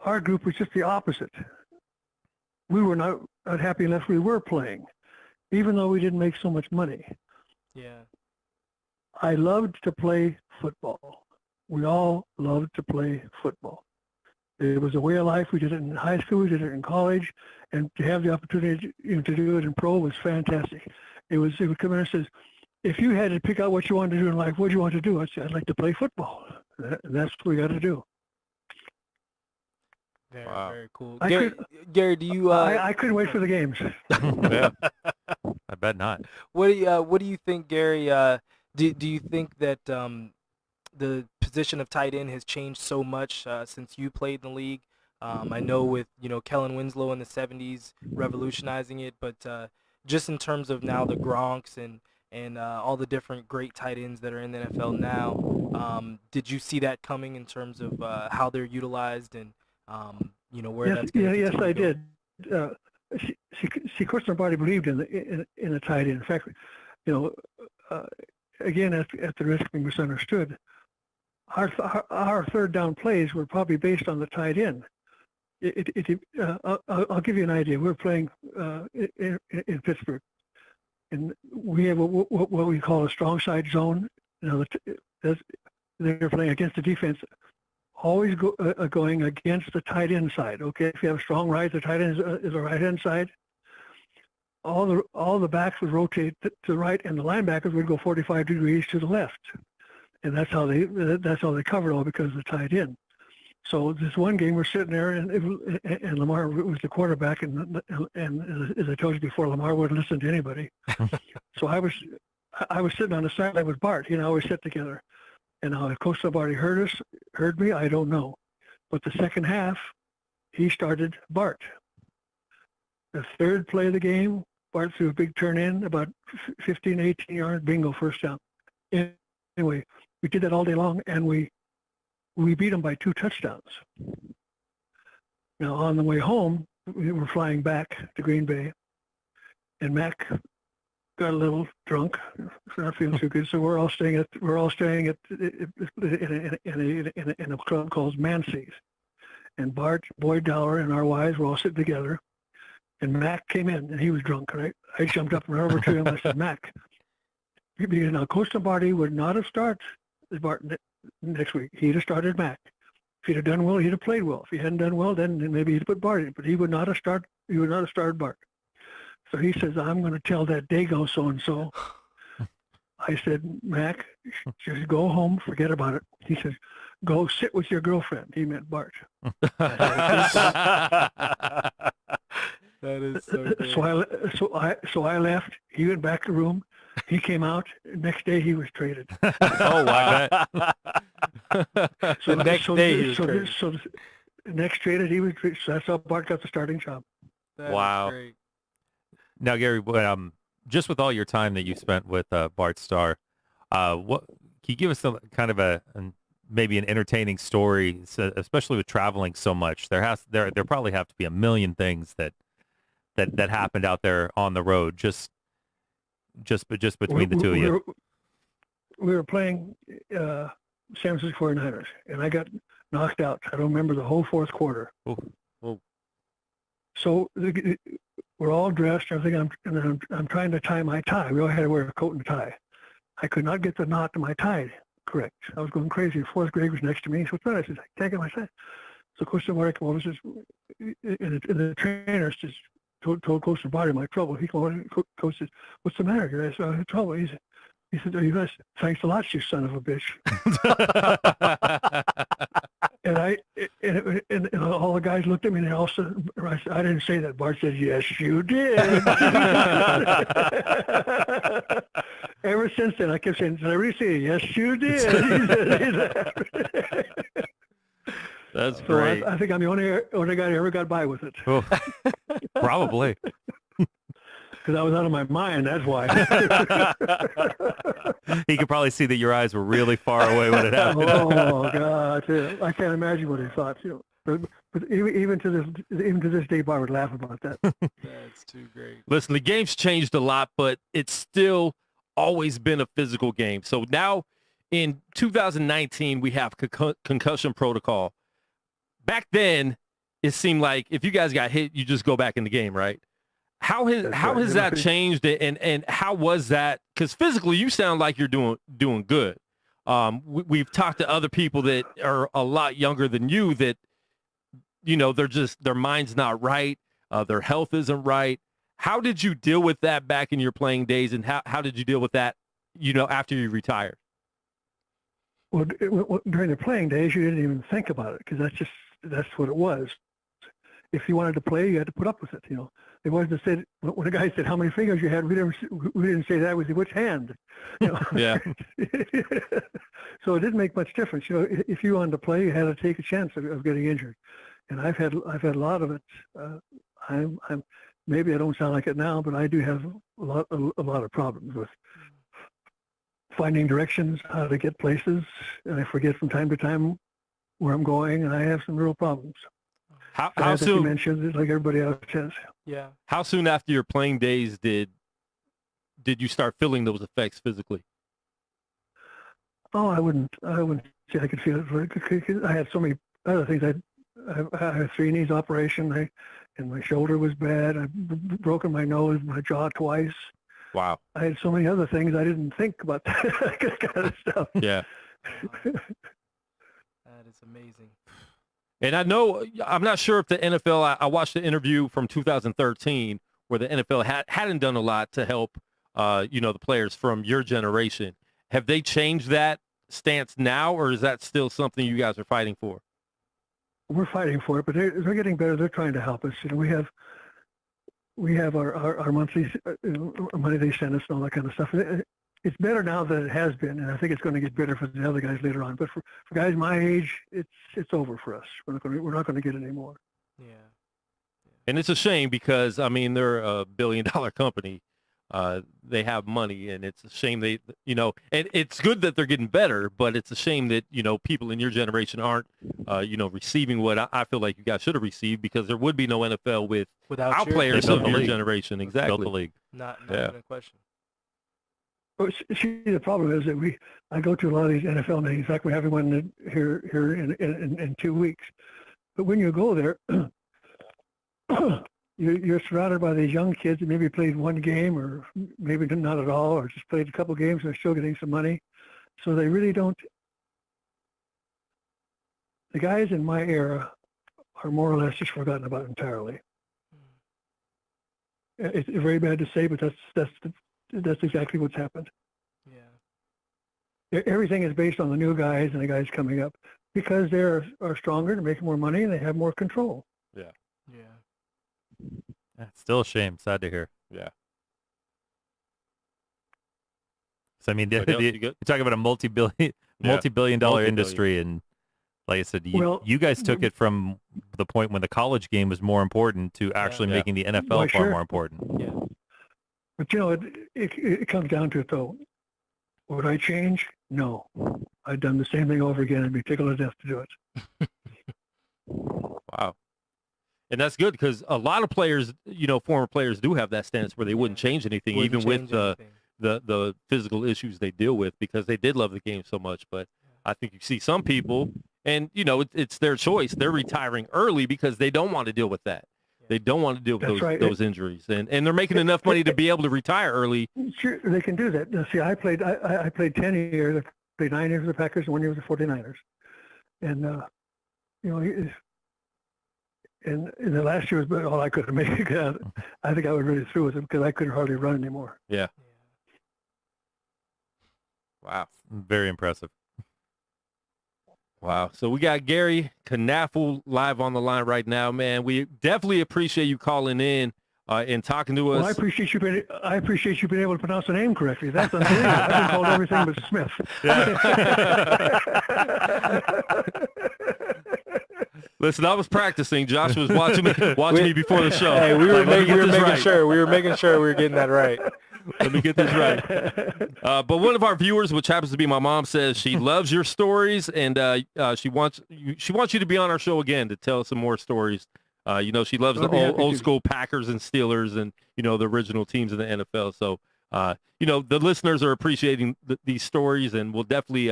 Our group was just the opposite. We were not happy unless we were playing, even though we didn't make so much money. Yeah. I loved to play football. We all loved to play football. It was a way of life. We did it in high school. We did it in college. And to have the opportunity to do it in pro was fantastic. It would come in and says, if you had to pick out what you wanted to do in life, what do you want to do? I'd say, I'd like to play football. That's what we got to do. Very, wow. Very cool. Gary, do you? I couldn't wait for the games. Yeah. I bet not. What do you think, Gary? Do you think that the position of tight end has changed so much since you played in the league? I know with Kellen Winslow in the '70s revolutionizing it, but just in terms of now the Gronks and all the different great tight ends that are in the NFL now, did you see that coming in terms of how they're utilized and where that's going to Yes, I go? did. See, Coach Lombardi believed in the tight end. In fact, again, at the risk of being misunderstood, our third down plays were probably based on the tight end. I'll give you an idea. We're playing in Pittsburgh, and we have what we call a strong side zone. They're playing against the defense. Always going against the tight end side. Okay, if you have a strong right, the tight end is the right hand side. All the backs would rotate to the right, and the linebackers would go 45 degrees to the left, and that's how they covered all because of the tight end. So this one game we're sitting there, and Lamar was the quarterback, and as I told you before, Lamar wouldn't listen to anybody. So I was sitting on the sideline with Bart. He and I always sit together. And how Coach Lombardi heard me, I don't know. But the second half, he started Bart. The third play of the game, Bart threw a big turn in, about 15, 18 yards, bingo, first down. Anyway, we did that all day long, and we beat them by 2 touchdowns. Now, on the way home, we were flying back to Green Bay, and Mac got a little drunk, not feeling too good. So we're all staying in a club called Mancy's, and Bart, Boyd Dollar, and our wives were all sitting together. And Mac came in, and he was drunk. And I jumped up and ran over to him. I said, "Mac, now Coach Lombardi would not have started Bart next week. He'd have started Mac. If he'd have done well, he'd have played well. If he hadn't done well, then maybe he'd put Bart in. But he would not have started. He would not have started Bart." So he says, "I'm going to tell that Dago so-and-so." I said, "Mac, just go home, forget about it." He says, "Go sit with your girlfriend." He meant Bart. That is so great. So I left. He went back to the room. He came out. Next day he was traded. Oh, wow. So the next day he was traded. So the next traded, he was traded. So that's how Bart got the starting job. That Wow. is great. Now, Gary, just with all your time that you spent with Bart Starr, what can you give us some kind of maybe an entertaining story, especially with traveling so much? There probably have to be a million things that happened out there on the road, just between the two of you. We were playing San Francisco 49ers, and I got knocked out. I don't remember the whole fourth quarter. Oh. So we're all dressed. I'm trying to tie my tie. We all had to wear a coat and tie. I could not get the knot to my tie correct. I was going crazy. The fourth grade was next to me. So what's the matter? I said, I can't get my tie. So Coach Lombardi came over and the trainer just told Coach Lombardi my trouble. He came over and Coach said, what's the matter? I said, I'm in trouble. He said, oh, you guys, thanks a lot, you son of a bitch. and all the guys looked at me and they all said, I didn't say that. Bart said, yes, you did. Ever since then, I kept saying, did I really say, yes, you did? That's So great. I think I'm the only guy that ever got by with it. Oh, probably. Because I was out of my mind, that's why. He could probably see that your eyes were really far away when it happened. Oh God, I can't imagine what he thought. But even to this day, Bart would laugh about that. That's too great. Listen, the game's changed a lot, but it's still always been a physical game. So now in 2019, we have concussion protocol. Back then, it seemed like if you guys got hit, you just go back in the game, right? How has that changed, and how was that? Because physically, you sound like you're doing good. We've talked to other people that are a lot younger than you that, their mind's not right, their health isn't right. How did you deal with that back in your playing days, and how did you deal with that, after you retired? Well, during the playing days, you didn't even think about it because that's what it was. If you wanted to play, you had to put up with it. They wasn't said when a guy said how many fingers you had. We didn't say that. We said which hand. Yeah. So it didn't make much difference. If you wanted to play, you had to take a chance of getting injured. And I've had a lot of it. I'm maybe I don't sound like it now, but I do have a lot of problems with finding directions, how to get places, and I forget from time to time where I'm going, and I have some real problems. How soon? You mentioned like everybody else has. Yeah. How soon after your playing days did you start feeling those effects physically? Oh, I wouldn't say I could feel it. I had so many other things. I had a 3 knees operation, and my shoulder was bad. I've broken my nose, my jaw twice. Wow. I had so many other things I didn't think about that kind of stuff. Yeah. That is amazing. And I'm not sure if the NFL, I watched the interview from 2013 where the NFL hadn't done a lot to help, the players from your generation. Have they changed that stance now, or is that still something you guys are fighting for? We're fighting for it, but they're getting better. They're trying to help us. We have our monthly money they send us and all that kind of stuff. It's better now than it has been, and I think it's going to get better for the other guys later on. But for guys my age, it's over for us. We're not going to get it anymore. Yeah. And it's a shame because they're a $1 billion company. They have money, and it's a shame and it's good that they're getting better, but it's a shame that people in your generation aren't receiving what I feel like you guys should have received, because there would be no NFL without our players of your generation. Exactly. Built the league. Not even a question. Well, see, the problem is that I go to a lot of these NFL meetings. In fact, we have one here in 2 weeks. But when you go there, you're surrounded by these young kids that maybe played one game or maybe not at all, or just played a couple games and they're still getting some money. So they really don't. The guys in my era are more or less just forgotten about entirely. It's very bad to say, but that's exactly what's happened. Yeah. Everything is based on the new guys and the guys coming up because they are stronger, they're making more money, and they have more control. Yeah. Yeah. It's still a shame. Sad to hear. Yeah. So you're talking about a multi-billion dollar Multi-billion. industry, and like I said, you guys took it from the point when the college game was more important to actually making the NFL far more important. Yeah. But it comes down to it though. Would I change? No. I'd done the same thing over again and be tickled to death to do it. Wow. And that's good because a lot of players, former players do have that stance where they wouldn't change anything, even with the physical issues they deal with, because they did love the game so much. But I think you see some people, And, it's their choice. They're retiring early because they don't want to deal with that. They don't want to deal with those injuries. And they're making enough money to be able to retire early. Sure, they can do that. Now, see, I played 10 years. I played 9 years with the Packers and 1 year with the 49ers. And, and in the last year was all I could make. I think I was really through with him because I couldn't hardly run anymore. Yeah. Wow. Very impressive. Wow. So we got Gary Knafelc live on the line right now, man. We definitely appreciate you calling in and talking to us. Well, I appreciate you being able to pronounce the name correctly. That's unbelievable. I've been called everything but Smith. Listen, I was practicing. Josh was watching me before the show. Hey, we were making sure we were getting that right. Let me get this right. But one of our viewers, which happens to be my mom, says she loves your stories, and she wants you to be on our show again to tell some more stories. She loves the old school Packers and Steelers, and the original teams in the NFL. So the listeners are appreciating these stories, and we'll definitely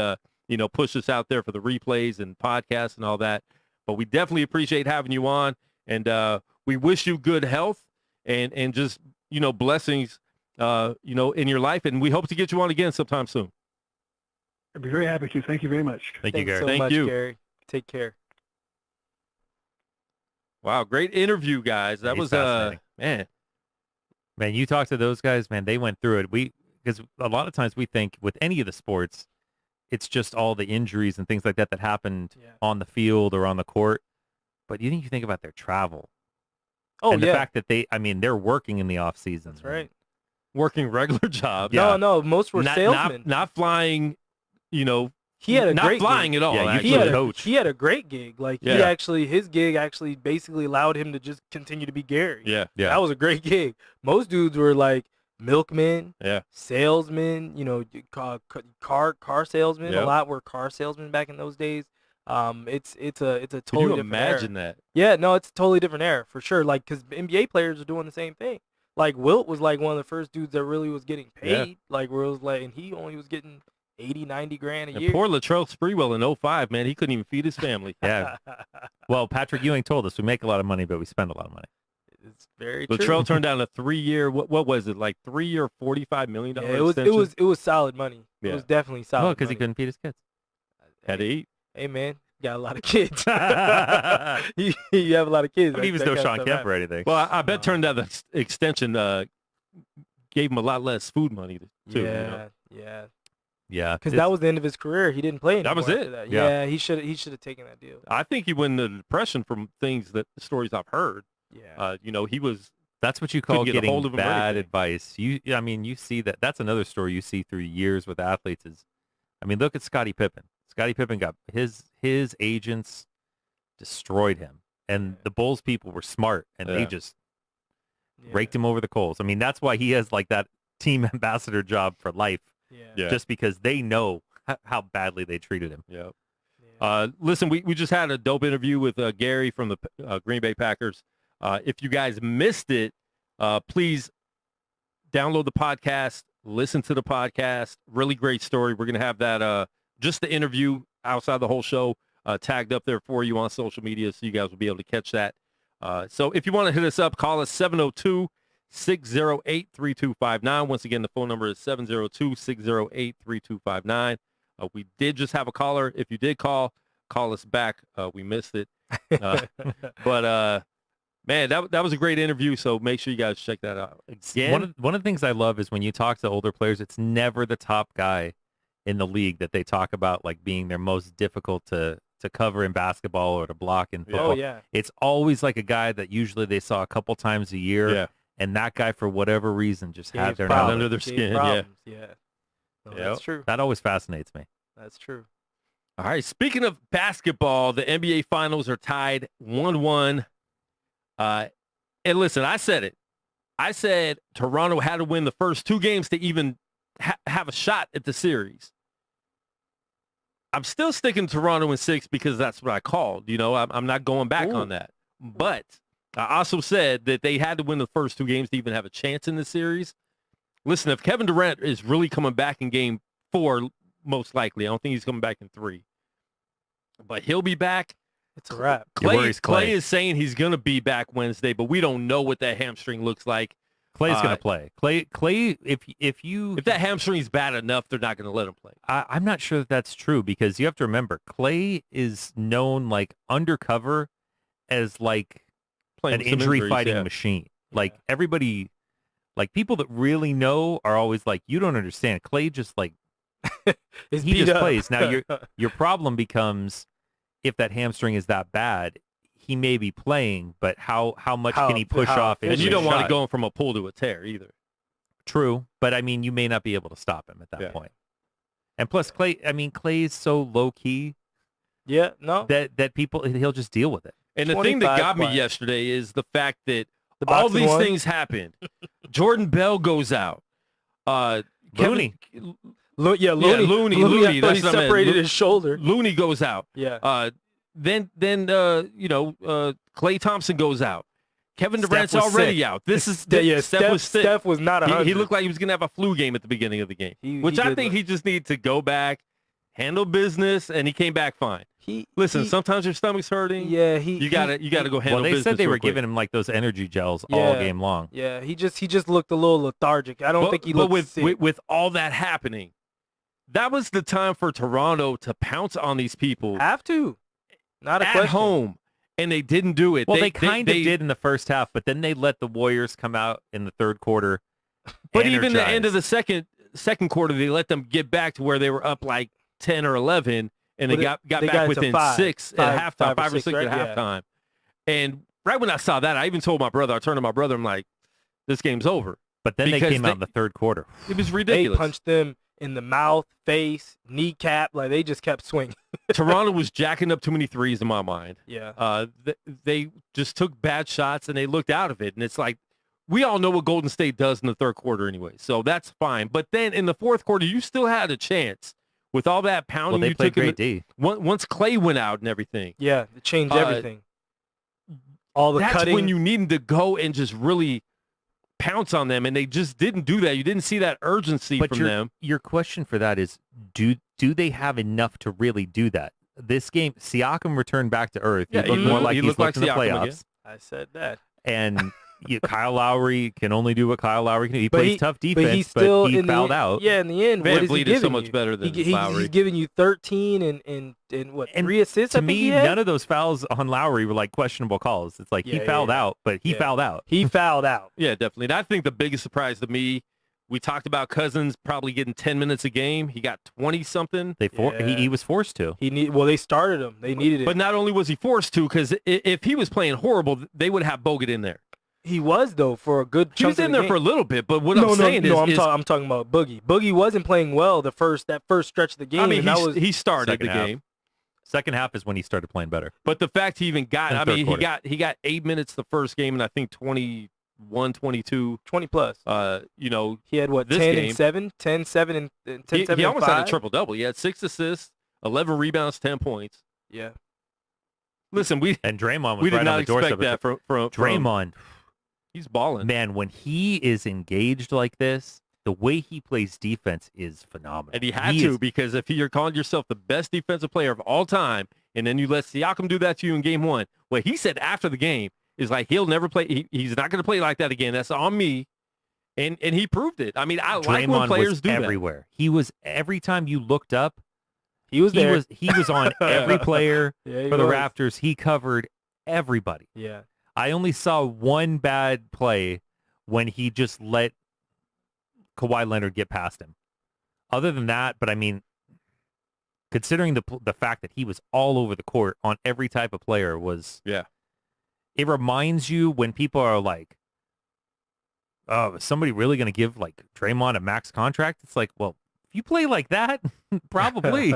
push this out there for the replays and podcasts and all that. But we definitely appreciate having you on, and we wish you good health and just blessings. In your life, and we hope to get you on again sometime soon. I'd be very happy to. Thank you very much. Thanks you, Gary. So Thank much, you. Gary. Take care. Wow, great interview, guys. That was man, you talk to those guys, man, they went through it. Because a lot of times we think with any of the sports, it's just all the injuries and things like that happened on the field or on the court. But you think about their travel. Oh, and the fact that they're working in the off season. That's right. Working regular jobs. Yeah. No, most were salesmen. Not flying, he had a not great flying gig. at all. Yeah, He had a great gig. Like his gig actually basically allowed him to just continue to be Gary. Yeah. That was a great gig. Most dudes were like milkmen, salesmen, car salesmen. Yep. A lot were car salesmen back in those days. It's a totally Can you different imagine era. that? Yeah, no, it's a totally different era for sure. Like, because NBA players are doing the same thing. Like, Wilt was like one of the first dudes that really was getting paid. Yeah. Like, where it was like, and he only was getting 80, 90 grand a And year. poor Latrell Sprewell in 2005, man, he couldn't even feed his family. Yeah. Well, Patrick Ewing told us we make a lot of money, but we spend a lot of money. It's very true. Latrell turned down a 3-year, what was it, like 3-year, $45 million extension? It was solid money. Yeah. It was definitely solid. Well, because he money. couldn't feed his kids. Had to eat. Hey, man, got a lot of kids. you have a lot of kids. But he was no Sean Kemp or anything. Well, I bet turned down the extension gave him a lot less food money, too. Yeah. Yeah. Because that was the end of his career. He didn't play anymore. That was it. After that. Yeah. He should have taken that deal. I think he went into depression from the stories I've heard. Yeah. He was. That's what you call Couldn't get a getting hold of him or bad anything. advice. You see that. That's another story you see through years with athletes is, look at Scottie Pippen. Scottie Pippen got his agents destroyed him, and the Bulls people were smart, and they just raked him over the coals. That's why he has like that team ambassador job for life. Yeah. Just because they know how badly they treated him. Yeah. Listen, we just had a dope interview with Gary from the Green Bay Packers. If you guys missed it, please download the podcast, listen to the podcast. Really great story. We're going to have that, just the interview outside the whole show, tagged up there for you on social media, so you guys will be able to catch that. So if you want to hit us up, call us 702-608-3259. Once again, the phone number is 702-608-3259. We did just have a caller. If you did call us back. We missed it. But man, that was a great interview, so make sure you guys check that out. Again, one of the things I love is when you talk to older players, it's never the top guy in the league that they talk about like being their most difficult to cover in basketball or to block in football. Oh, yeah. It's always like a guy that usually they saw a couple times a year. Yeah. And that guy, for whatever reason, just had their problems. knowledge. Under their skin, Yeah. No, That's true. That always fascinates me. That's true. All right, speaking of basketball, the NBA Finals are tied 1-1. And listen, I said it. I said Toronto had to win the first two games to even have a shot at the series. I'm still sticking Toronto in 6 because that's what I called. You know, I'm not going back on that. But I also said that they had to win the first two games to even have a chance in the series. Listen, if Kevin Durant is really coming back in game 4, most likely, I don't think he's coming back in 3. but he'll be back. It's a wrap. Clay is saying he's going to be back Wednesday, but we don't know what that hamstring looks like. Clay's going to play. Clay, if that hamstring's bad enough, they're not going to let him play. I'm not sure that that's true because you have to remember Clay is known like undercover as like an injury fighting machine. Like everybody, like people that really know are always like, you don't understand. Clay just like he just plays. Now your problem becomes if that hamstring is that bad. He may be playing, but how much can he push off? And you don't want to go from a pull to a tear either. True, but I mean, you may not be able to stop him at that point. And plus, Clay is so low key. Yeah, no. That people he'll just deal with it. And the thing that got me yesterday is the fact that all these things happened. Jordan Bell goes out. Looney. Looney. He separated his shoulder. Looney goes out. Yeah. Then Klay Thompson goes out. Kevin Durant's already out. This is Steph was not 100. He looked like he was going to have a flu game at the beginning of the game, which I think he just needed to go back, handle business, and he came back fine. Sometimes your stomach's hurting. Yeah, you gotta go handle business. Well, they said they were giving him like those energy gels all game long. Yeah, he just looked a little lethargic. I don't think he looked sick. with all that happening, that was the time for Toronto to pounce on these people. Have to. Not a at question. home, and they didn't do it. Well, they kind of did in the first half, but then they let the Warriors come out in the third quarter. But even the end of the second quarter, they let them get back to where they were up like 10 or 11, and they got back within 6 at halftime, 5 or 6 at halftime. And right when I saw that, I even told my brother, I turned to my brother, I'm like, this game's over. But then they came out in the third quarter. It was ridiculous. They punched them in the mouth, face, kneecap, like they just kept swinging. Toronto was jacking up too many threes in my mind. Yeah. They just took bad shots and they looked out of it. And it's like, we all know what Golden State does in the third quarter anyway, so that's fine. But then in the fourth quarter, you still had a chance with all that pounding they you played took. Great D. Once Clay went out and everything. Yeah, it changed everything. All the that's cutting. When you needed to go and just really pounce on them, and they just didn't do that. You didn't see that urgency from them. Your question for that is, do they have enough to really do that? This game, Siakam returned back to earth. He looked more like he's looked in the playoffs. Again. I said that. And Kyle Lowry can only do what Kyle Lowry can do. He plays tough defense, but he fouled out. Yeah, in the end, Van what is he Vliet is so giving much you? better than Lowry. He's giving you 13 and what, 3 assists? To me, none of those fouls on Lowry were like questionable calls. It's like he fouled out, but he fouled out. He fouled out. Yeah, definitely. And I think the biggest surprise to me, we talked about Cousins probably getting 10 minutes a game. He got 20-something. He was forced to. They started him. They needed it. But not only was he forced to, because if he was playing horrible, they would have Bogut in there. He was, though, for a good chunk. He was in there for a little bit, but what I'm saying is... I'm talking about Boogie. Boogie wasn't playing well that first stretch of the game. I mean, he started the game. Second half is when he started playing better. But the fact he even got... he got 8 minutes the first game, and I think 21, 22. 20 plus. He had, what, 10 and 7? 10, 7, and 10, 7, and 5? He almost had a triple-double. He had 6 assists, 11 rebounds, 10 points. Yeah. Listen, and Draymond was right on the doorstep. We did not expect that from Draymond. He's balling. Man, when he is engaged like this, the way he plays defense is phenomenal. And he had to, because if you're calling yourself the best defensive player of all time, and then you let Siakam do that to you in game one, what he said after the game is like, he'll never play. He's not going to play like that again. That's on me. And he proved it. I mean, I like when players do everywhere. He was, every time you looked up, he was there. He was on every player for the Raptors. He covered everybody. Yeah. I only saw one bad play when he just let Kawhi Leonard get past him. Other than that, but I mean, considering the fact that he was all over the court on every type of player was... Yeah. It reminds you when people are like, oh, is somebody really going to give like Draymond a max contract? It's like, well, if you play like that, probably.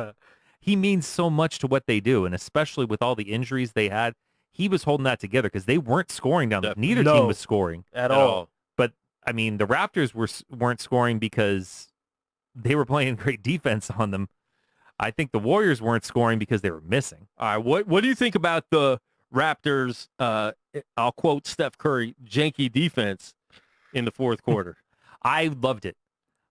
He means so much to what they do, and especially with all the injuries they had, he was holding that together because they weren't scoring down. Neither team was scoring at all. But I mean, the Raptors weren't scoring because they were playing great defense on them. I think the Warriors weren't scoring because they were missing. All right, what do you think about the Raptors? I'll quote Steph Curry, janky defense in the fourth quarter. I loved it.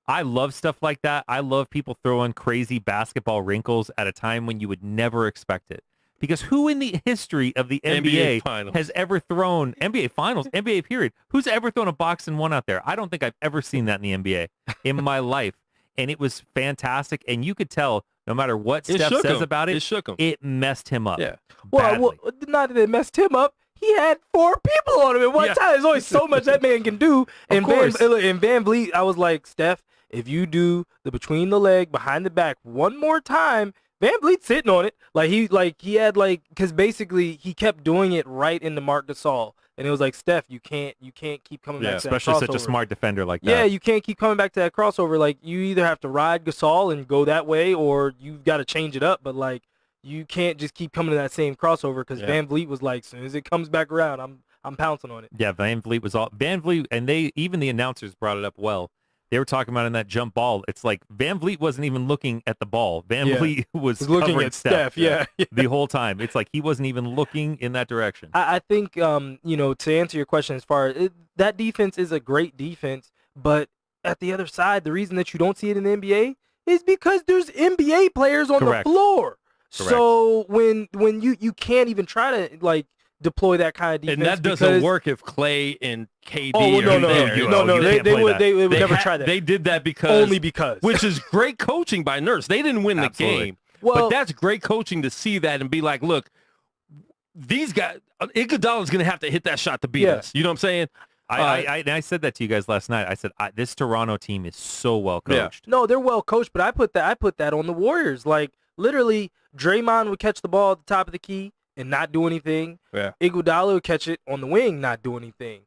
I love stuff like that. I love people throwing crazy basketball wrinkles at a time when you would never expect it. Because who in the history of the NBA Finals. has ever thrown NBA Finals, NBA period? Who's ever thrown a box and one out there? I don't think I've ever seen that in the NBA in my life. And it was fantastic. And you could tell no matter what Steph says about it shook him. it messed him up. Yeah. Well, not that it messed him up. He had 4 people on him at one time. There's only so much that man can do. And Van Vliet, I was like, Steph, if you do the between the leg, behind the back one more time, Van Vliet's sitting on it. Because basically he kept doing it right into Marc Gasol. And it was like, Steph, you can't keep coming back to that crossover. Especially such a smart defender like that. Yeah, you can't keep coming back to that crossover. Like, you either have to ride Gasol and go that way, or you've got to change it up. But, like, you can't just keep coming to that same crossover, because Van Vliet was like, as soon as it comes back around, I'm pouncing on it. Yeah, Van Vliet, and even the announcers brought it up well. They were talking about in that jump ball. It's like Van Vliet wasn't even looking at the ball. Van Vliet was looking at Steph. Yeah. The whole time. It's like he wasn't even looking in that direction. I think, to answer your question, as far as that defense is a great defense, but at the other side, the reason that you don't see it in the NBA is because there's NBA players on the floor. Correct. So when you can't even try to deploy that kind of defense, and that doesn't work if Clay and KD are there. They would never try that. They did that only because, which is great coaching by Nurse. They didn't win the game, but that's great coaching to see that and be like, look, these guys, Iguodala's going to have to hit that shot to beat us. You know what I'm saying? I said that to you guys last night. I said this Toronto team is so well coached. No, they're well coached, but I put that on the Warriors. Like, literally, Draymond would catch the ball at the top of the key and not do anything. Yeah. Iguodala would catch it on the wing, not do anything.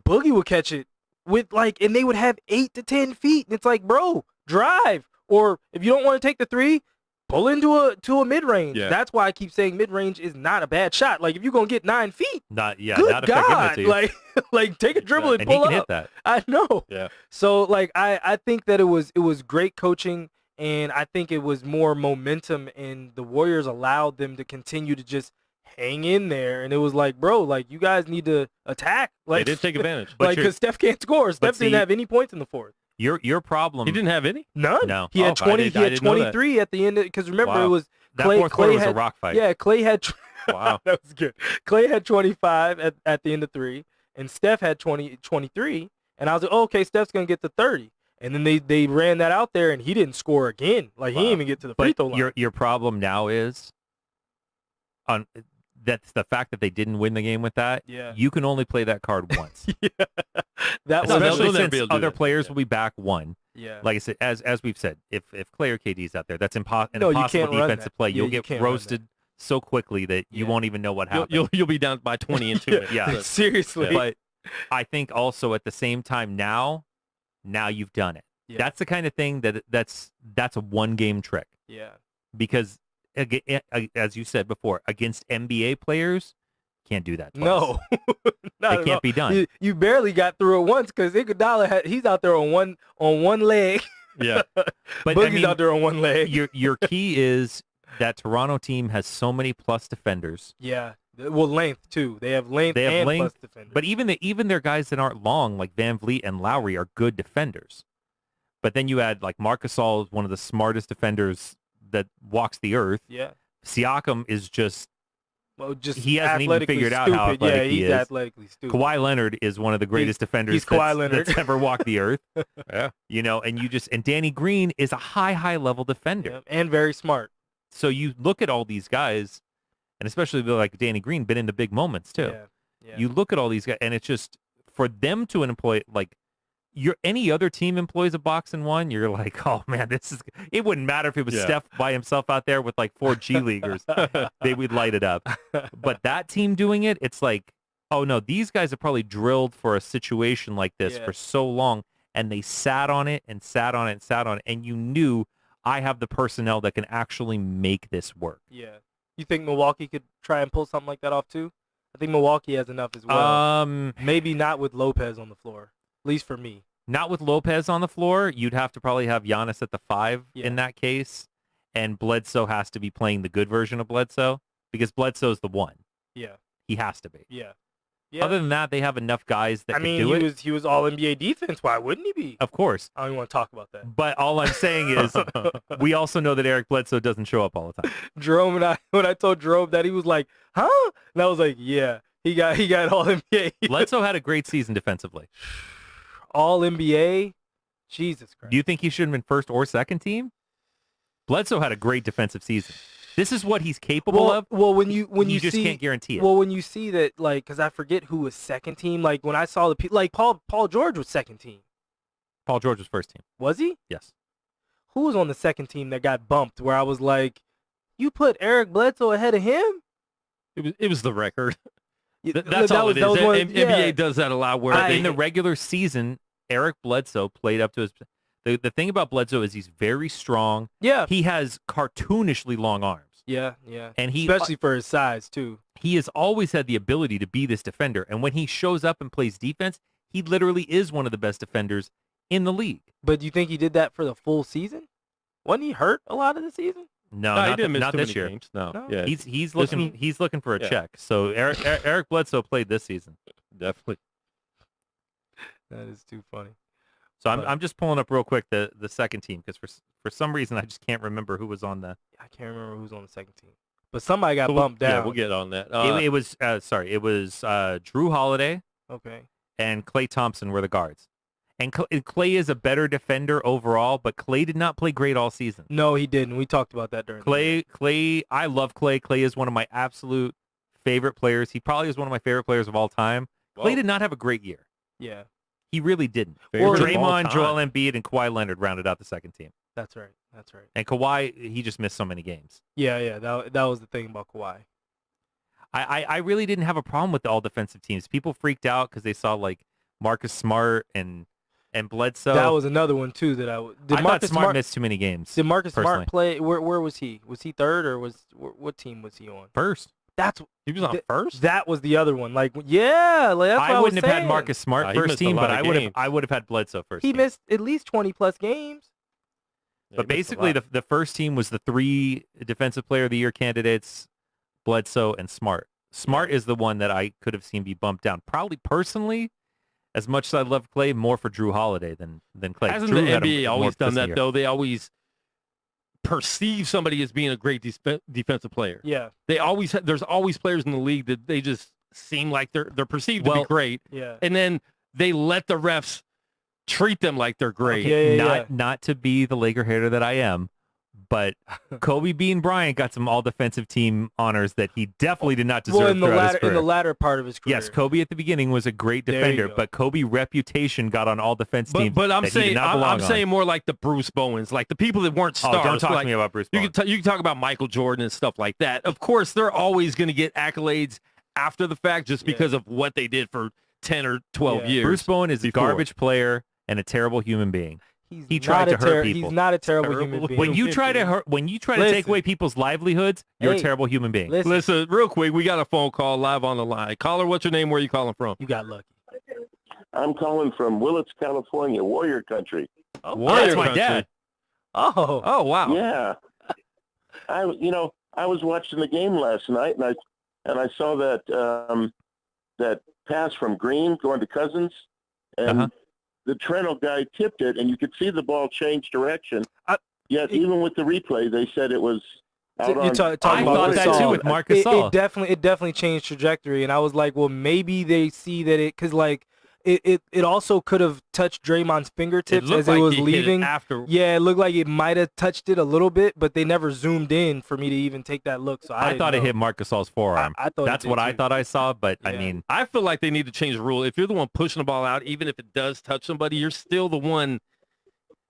Boogie would catch it and they would have 8 to 10 feet. And it's like, bro, drive. Or if you don't want to take the 3, pull into a mid-range. Yeah. That's why I keep saying mid-range is not a bad shot. Like, if you're going to get 9 feet, not God, like take a dribble and pull up. Hit that. I know. Yeah. So, I think that it was great coaching, and I think it was more momentum, and the Warriors allowed them to continue to just hang in there. And it was like, bro, you guys need to attack. They did take advantage. Because Steph can't score. Steph didn't have any points in the fourth. Your problem. He didn't have any? None. No. He had 20. He had 23 at the end. Because remember, it was Clay. That fourth quarter was a rock fight. Yeah, Clay had. Wow, that was good. Clay had 25 at the end of 3, and Steph had 23. And I was like, okay, Steph's gonna get to 30. And then they ran that out there, and he didn't score again. He didn't even get to the free throw line. Your problem now is that's the fact that they didn't win the game with that. Yeah. You can only play that card once. That was especially since other players will be back one. Yeah. Like I said, as we've said, if Clay or KD's out there, that's an impossible defense to play. You'll get roasted so quickly that you won't even know what happened. You'll be down by 20 and 2. Yeah. Seriously. But I think also at the same time now you've done it. Yeah. That's the kind of thing that's a one-game trick. Yeah. Because as you said before, against NBA players, can't do that twice. No. It can't be done. You barely got through it once, because Iguodala he's out there on one leg. Yeah. But Boogie's out there on one leg. Your key is that Toronto team has so many plus defenders. Yeah. Well, length too. They have length and plus defenders. But even their guys that aren't long, like Van Vliet and Lowry, are good defenders. But then you add Marc Gasol is one of the smartest defenders that walks the earth. Yeah. Siakam is he hasn't even figured out how athletic he is. Athletically stupid. Kawhi Leonard is one of the greatest defenders that's ever walked the earth. Yeah. And Danny Green is a high level defender. Yeah, and very smart. So you look at all these guys, and especially like Danny Green, been in the big moments too. Yeah. You look at all these guys, and it's just for them to employ any other team employs a box and one, you're like, oh man, it wouldn't matter if it was Steph by himself out there with 4 G Leaguers. They would light it up. But that team doing it, it's like, oh no, these guys have probably drilled for a situation like this for so long, and they sat on it and sat on it and sat on it, and you knew I have the personnel that can actually make this work. Yeah. You think Milwaukee could try and pull something like that off too? I think Milwaukee has enough as well. Maybe not with Lopez on the floor, at least for me. Not with Lopez on the floor. You'd have to probably have Giannis at the 5 in that case, and Bledsoe has to be playing the good version of Bledsoe, because Bledsoe's the 1. Yeah. He has to be. Yeah. Yeah. Other than that, they have enough guys that I can mean, do it. he was all NBA defense. Why wouldn't he be? Of course. I don't even want to talk about that. But all I'm saying is we also know that Eric Bledsoe doesn't show up all the time. Jerome and when I told Jerome that, he was like, huh? And I was like, yeah, he got all NBA. Bledsoe had a great season defensively. All NBA? Jesus Christ. Do you think he should have been first or second team? Bledsoe had a great defensive season. This is what he's capable of. Well, when you just see, can't guarantee it. Well, when you see that, like, because I forget who was second team. Like, when I saw the people, like, Paul George was second team. Paul George was first team. Was he? Yes. Who was on the second team that got bumped where I was like, you put Eric Bledsoe ahead of him? It was the record. Yeah, That's all it is. NBA does that a lot. Where In the regular season, Eric Bledsoe played up to his. The thing about Bledsoe is he's very strong. Yeah. He has cartoonishly long arms. Yeah. And especially for his size too. He has always had the ability to be this defender. And when he shows up and plays defense, he literally is one of the best defenders in the league. But do you think he did that for the full season? Wasn't he hurt a lot of the season? No, he didn't miss not too this many year. games. No. No? Yeah, He's looking for a check. So Eric Bledsoe played this season. definitely. That is too funny. So I'm just pulling up real quick the second team because for some reason I just can't remember who was on the. I can't remember who was on the second team, but somebody got bumped down. Yeah, we'll get on that. It was Drew Holiday Okay. and Klay Thompson were the guards. And Klay is a better defender overall, but Klay did not play great all season. No, he didn't. We talked about that during Klay, I love Klay. Klay is one of my absolute favorite players. He probably is one of my favorite players of all time. Klay did not have a great year. Yeah, He really didn't. Favorite of all Draymond, time. Joel Embiid, and Kawhi Leonard rounded out the second team. that's right. And Kawhi, he just missed so many games. Yeah. That was the thing about Kawhi. I really didn't have a problem with the all defensive teams. People freaked out because they saw like Marcus Smart and Bledsoe. That was another one too that I thought Smart missed too many games. Did Marcus personally. Smart play? Where was he? Was he third or what team was he on? First. He was on first. That was the other one. Like, yeah, like, that's what I wouldn't was have had saying. Marcus Smart He first missed a team, lot but of I would have had Bledsoe first He team. missed at least 20+ games. But basically, the first team was the three Defensive Player of the Year candidates, Bledsoe and Smart. Smart is the one that I could have seen be bumped down. Probably personally, as much as I love Klay, more for Drew Holiday than Klay. Hasn't Drew the had a NBA more always done consistent that year. though? They always perceive somebody as being a great defensive player. Yeah, There's always players in the league that they just seem like they're perceived to be great, yeah. and then they let the refs treat them like they're great. Yeah. Not to be the Laker hater that I am, but Kobe Bean Bryant got some all defensive team honors that he definitely did not deserve in the throughout his latter career. in the latter part of his career. Yes, Kobe at the beginning was a great There you defender, go. but Kobe reputation got on all defense teams. But I'm that he did saying not belong I'm on. saying more like the Bruce Bowens, like the people that weren't stars. Don't talk like, to me about Bruce You Bowen. can talk about Michael Jordan and stuff like that. Of course, they're always going to get accolades after the fact just because of what they did for 10 or 12 years. Bruce Bowen is before. a garbage player and a terrible human being. He He tried to hurt people. He's not a terrible human being. When you try to take Listen. away people's livelihoods, you're a Hey, terrible human being. Listen, real quick, we got a phone call live on the line. Caller, what's your name? Where are you calling from? You got lucky. I'm calling from Willits, California, Warrior Country. Warrior That's my country. dad. Oh, wow. Yeah. I was watching the game last night, and I saw that pass from Green going to Cousins, and the Trento guy tipped it, and you could see the ball change direction. Yet, even with the replay, they said it was out You're on. talking I about thought that Gasol. too with Marc Gasol. It definitely changed trajectory, and I was like, well, maybe they see that because like it also could have touched Draymond's fingertips as it was leaving. After. Yeah, it looked like it might have touched it a little bit, but they never zoomed in for me to even take that look. So I thought it hit Marc Gasol's forearm. I thought that's it did what I too. thought I saw, but I Yeah. mean, I feel like they need to change the rule. If you're the one pushing the ball out, even if it does touch somebody, you're still the one.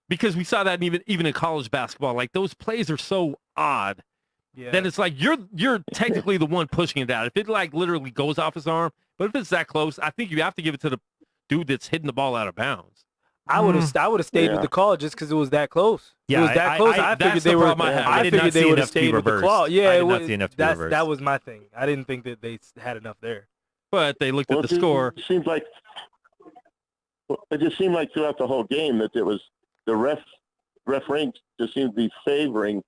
Because we saw that even in college basketball. Like, those plays are so odd. Yeah. Then it's like you're technically the one pushing it out. If it like literally goes off his arm, but if it's that close, I think you have to give it to the dude that's hitting the ball out of bounds. I would have stayed with the call just because it was that close. Yeah, it was that close. I figured that's they the were. problem I have. I I did not figured they see would enough have to be stayed with the reversed. claw. Yeah, I did it not was, see enough to be reversed. that was my thing. I didn't think that they had enough there. But they looked Well, at the score. It seemed like it just seemed like throughout the whole game that it was the refereeing just seemed to be favoring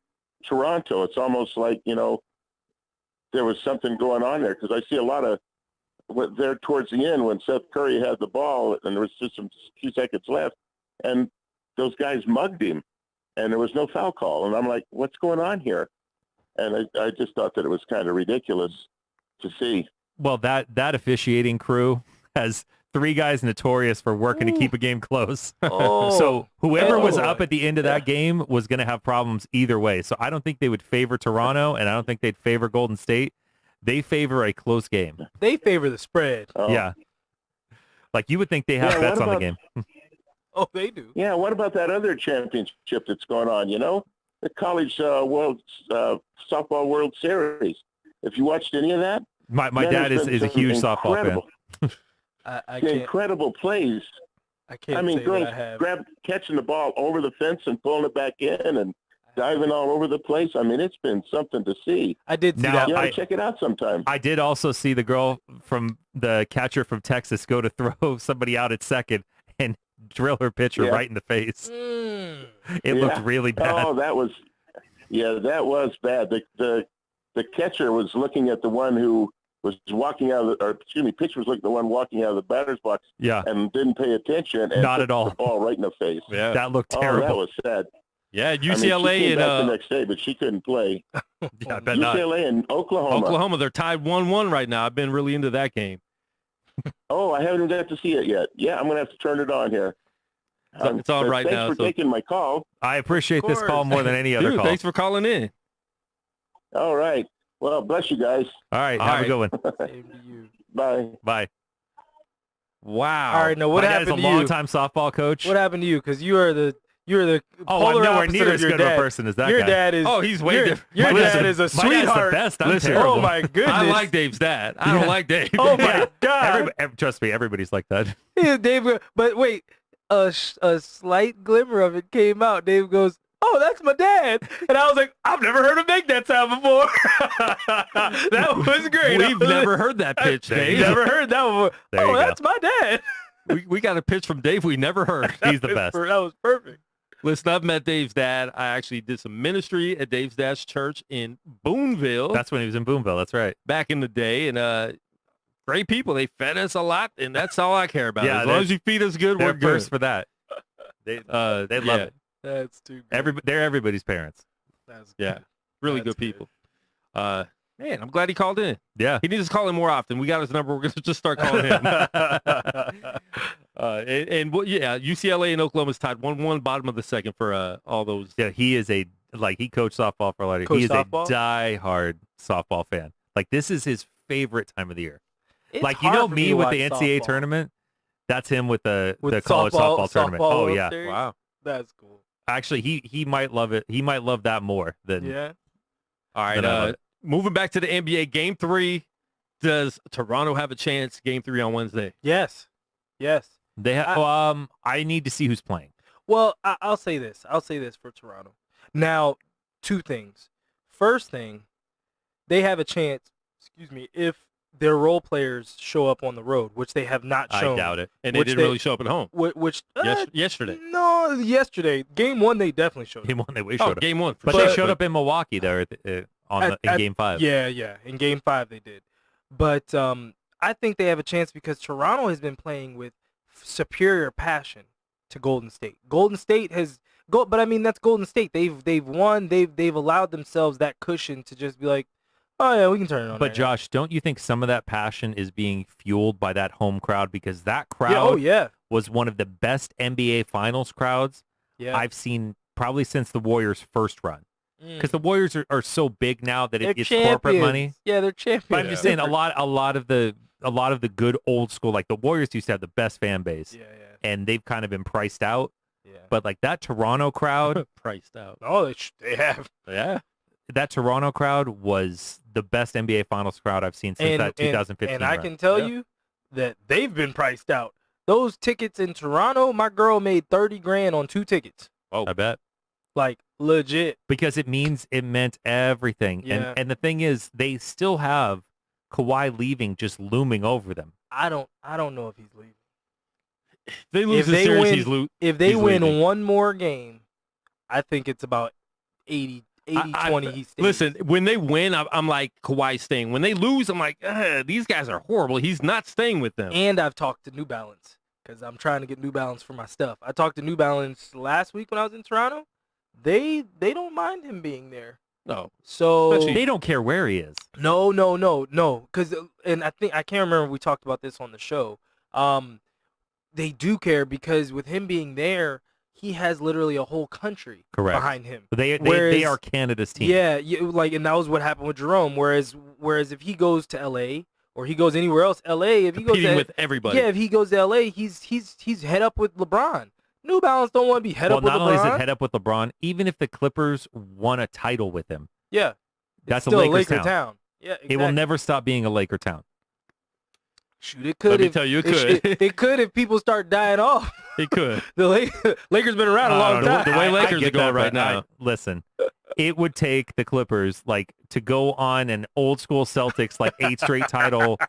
Toronto. It's almost like there was something going on there because I see a lot of there towards the end when Seth Curry had the ball and there was just a few seconds left, and those guys mugged him, and there was no foul call. And I'm like, what's going on here? And I just thought that it was kind of ridiculous to see. Well, that officiating crew has 3 guys notorious for working to keep a game close. Oh. So whoever was up at the end of that game was going to have problems either way. So I don't think they would favor Toronto, and I don't think they'd favor Golden State. They favor a close game. They favor the spread. Oh. Yeah. Like you would think they have bets on the game. Oh, they do. Yeah, what about that other championship that's going on, The College World Softball World Series. If you watched any of that? My dad is a huge softball fan. I can't, incredible plays. I can't I mean, say girls that I have. catching the ball over the fence and pulling it back in and diving all over the place. I mean, it's been something to see. I did see Now, that. You ought to check it out sometime. I did also see the girl from the catcher from Texas go to throw somebody out at second and drill her pitcher right in the face. It looked really bad. Oh, that was bad. The catcher was looking at the one who was walking out of the, pitcher was looking at the one walking out of the batter's box and didn't pay attention and Not took at all. the ball right in the face. Yeah. That looked Oh, terrible. that was sad. Yeah, I mean, UCLA she came back the and next day, but she couldn't play. Yeah, I bet not. UCLA and Oklahoma. Oklahoma, they're tied 1-1 right now. I've been really into that game. Oh, I haven't got to see it yet. Yeah, I'm going to have to turn it on here. It's on but right now. Thanks for taking my call. I appreciate this course. call more than any other Dude, call. thanks for calling in. All right. Well, bless you guys. All right, All have right. a good one. Same to you. Bye. Bye. Wow. All right, now what My dad happened is to a you? longtime softball coach. What happened to you? Because you're the Oh, I'm polar nowhere opposite near of as your good of a dad. person as that Your guy. dad is. Oh, he's way your, different. Your My dad dad's is a my dad's the sweetheart. best. I'm Listen. terrible. Oh my goodness. I like Dave's dad. I don't like Dave. Oh my God. Trust me, everybody's like that. Yeah, Dave, but wait, a slight glimmer of it came out. Dave goes, "Oh, that's my dad," and I was like, "I've never heard him make that sound before." That was great. We've never heard that pitch, Dave. Never heard that before. There you Oh, go. that's my dad. We got a pitch from Dave we never heard. He's the best. That was perfect. Listen, I've met Dave's dad. I actually did some ministry at Dave's dad's church in Boonville That's when he was in Boonville. That's right. back in the day. And great people. They fed us a lot, and that's all I care about. Yeah, as long as you feed us good, They're we're good. first for that. They love it. That's too good. They're everybody's parents. That's Yeah, really That's good people. Man, I'm glad he called in. Yeah. He needs to call in more often. We got his number. We're going to just start calling him. UCLA and Oklahoma's tied 1-1, bottom of the second for all those. Yeah, he is he coached softball for a lot of Coach He is softball? a diehard softball fan. Like, this is his favorite time of the year. It's Like, you hard know for me to with watch the NCAA softball. tournament? That's him with the With college softball tournament. softball Oh, World yeah. Series? Wow. That's cool. Actually, he might love it. He might love that more than Yeah. All Then I love right. it. Moving back to the NBA, Game 3. Does Toronto have a chance? Game 3 on Wednesday. Yes. Yes. they have. I need to see who's playing. Well, I'll say this. I'll say this for Toronto. Now, 2 things. First thing, they have a chance, if their role players show up on the road, which they have not shown. I doubt it. And they Which didn't they- really show up at home yesterday. No, yesterday. Game 1, they definitely showed Game up. one, they Oh, showed up. Game 1. But they showed up in Milwaukee there in Game 5. Yeah. In Game 5, they did. But I think they have a chance because Toronto has been playing with superior passion to Golden State. Golden State but I mean that's Golden State. They've won. They've allowed themselves that cushion to just be like, oh yeah, we can turn it on. But right Josh, don't you think some of that passion is being fueled by that home crowd? Because that now. crowd Yeah, oh yeah, was one of the best NBA Finals crowds yeah. I've seen probably since the Warriors' first run. Mm. Because the Warriors are so big now that They're it gets corporate champions. money. Yeah, they're champions. But I'm just saying a lot of the good old school, like the Warriors used to have the best fan base, Yeah. and they've kind of been priced out. Yeah. But like that Toronto crowd, priced out. Oh, they have. Yeah. that Toronto crowd was the best NBA Finals crowd I've seen since that 2015 And I run. can tell you that they've been priced out. Those tickets in Toronto, my girl made $30,000 on 2 tickets. Oh, I bet. Like legit. Because it meant everything. Yeah. And the thing is, they still have Kawhi leaving just looming over them. I don't know if he's leaving. If they lose If the they series, win- he's If they He's win leaving. one more game, I think it's about 80 80-20 he stays. Listen, when they win, I'm like, Kawhi's staying. When they lose, I'm like, these guys are horrible. He's not staying with them. And I've talked to New Balance because I'm trying to get New Balance for my stuff. I talked to New Balance last week when I was in Toronto. They don't mind him being there. No. So They don't care where he is. No. Because and I can't remember if we talked about this on the show. They do care because with him being there, he has literally a whole country behind him. They are Canada's team. Yeah, and that was what happened with Jerome. Whereas if he goes to LA or he goes anywhere else, LA, if he goes Competing with everybody. Yeah, if he goes to LA, he's head up with LeBron. New Balance don't want to be head up with LeBron. Well, not only is it head up with LeBron, even if the Clippers won a title with him, yeah, that's still a Lakers Laker town. Yeah, exactly. It will never stop being a Laker town. Shoot, it could. Let me tell you, it could. It could if people start dying off. It could. The Lakers been around a long time. The way Lakers I are going that, right now. Listen, it would take the Clippers to go on an old school Celtics 8 straight title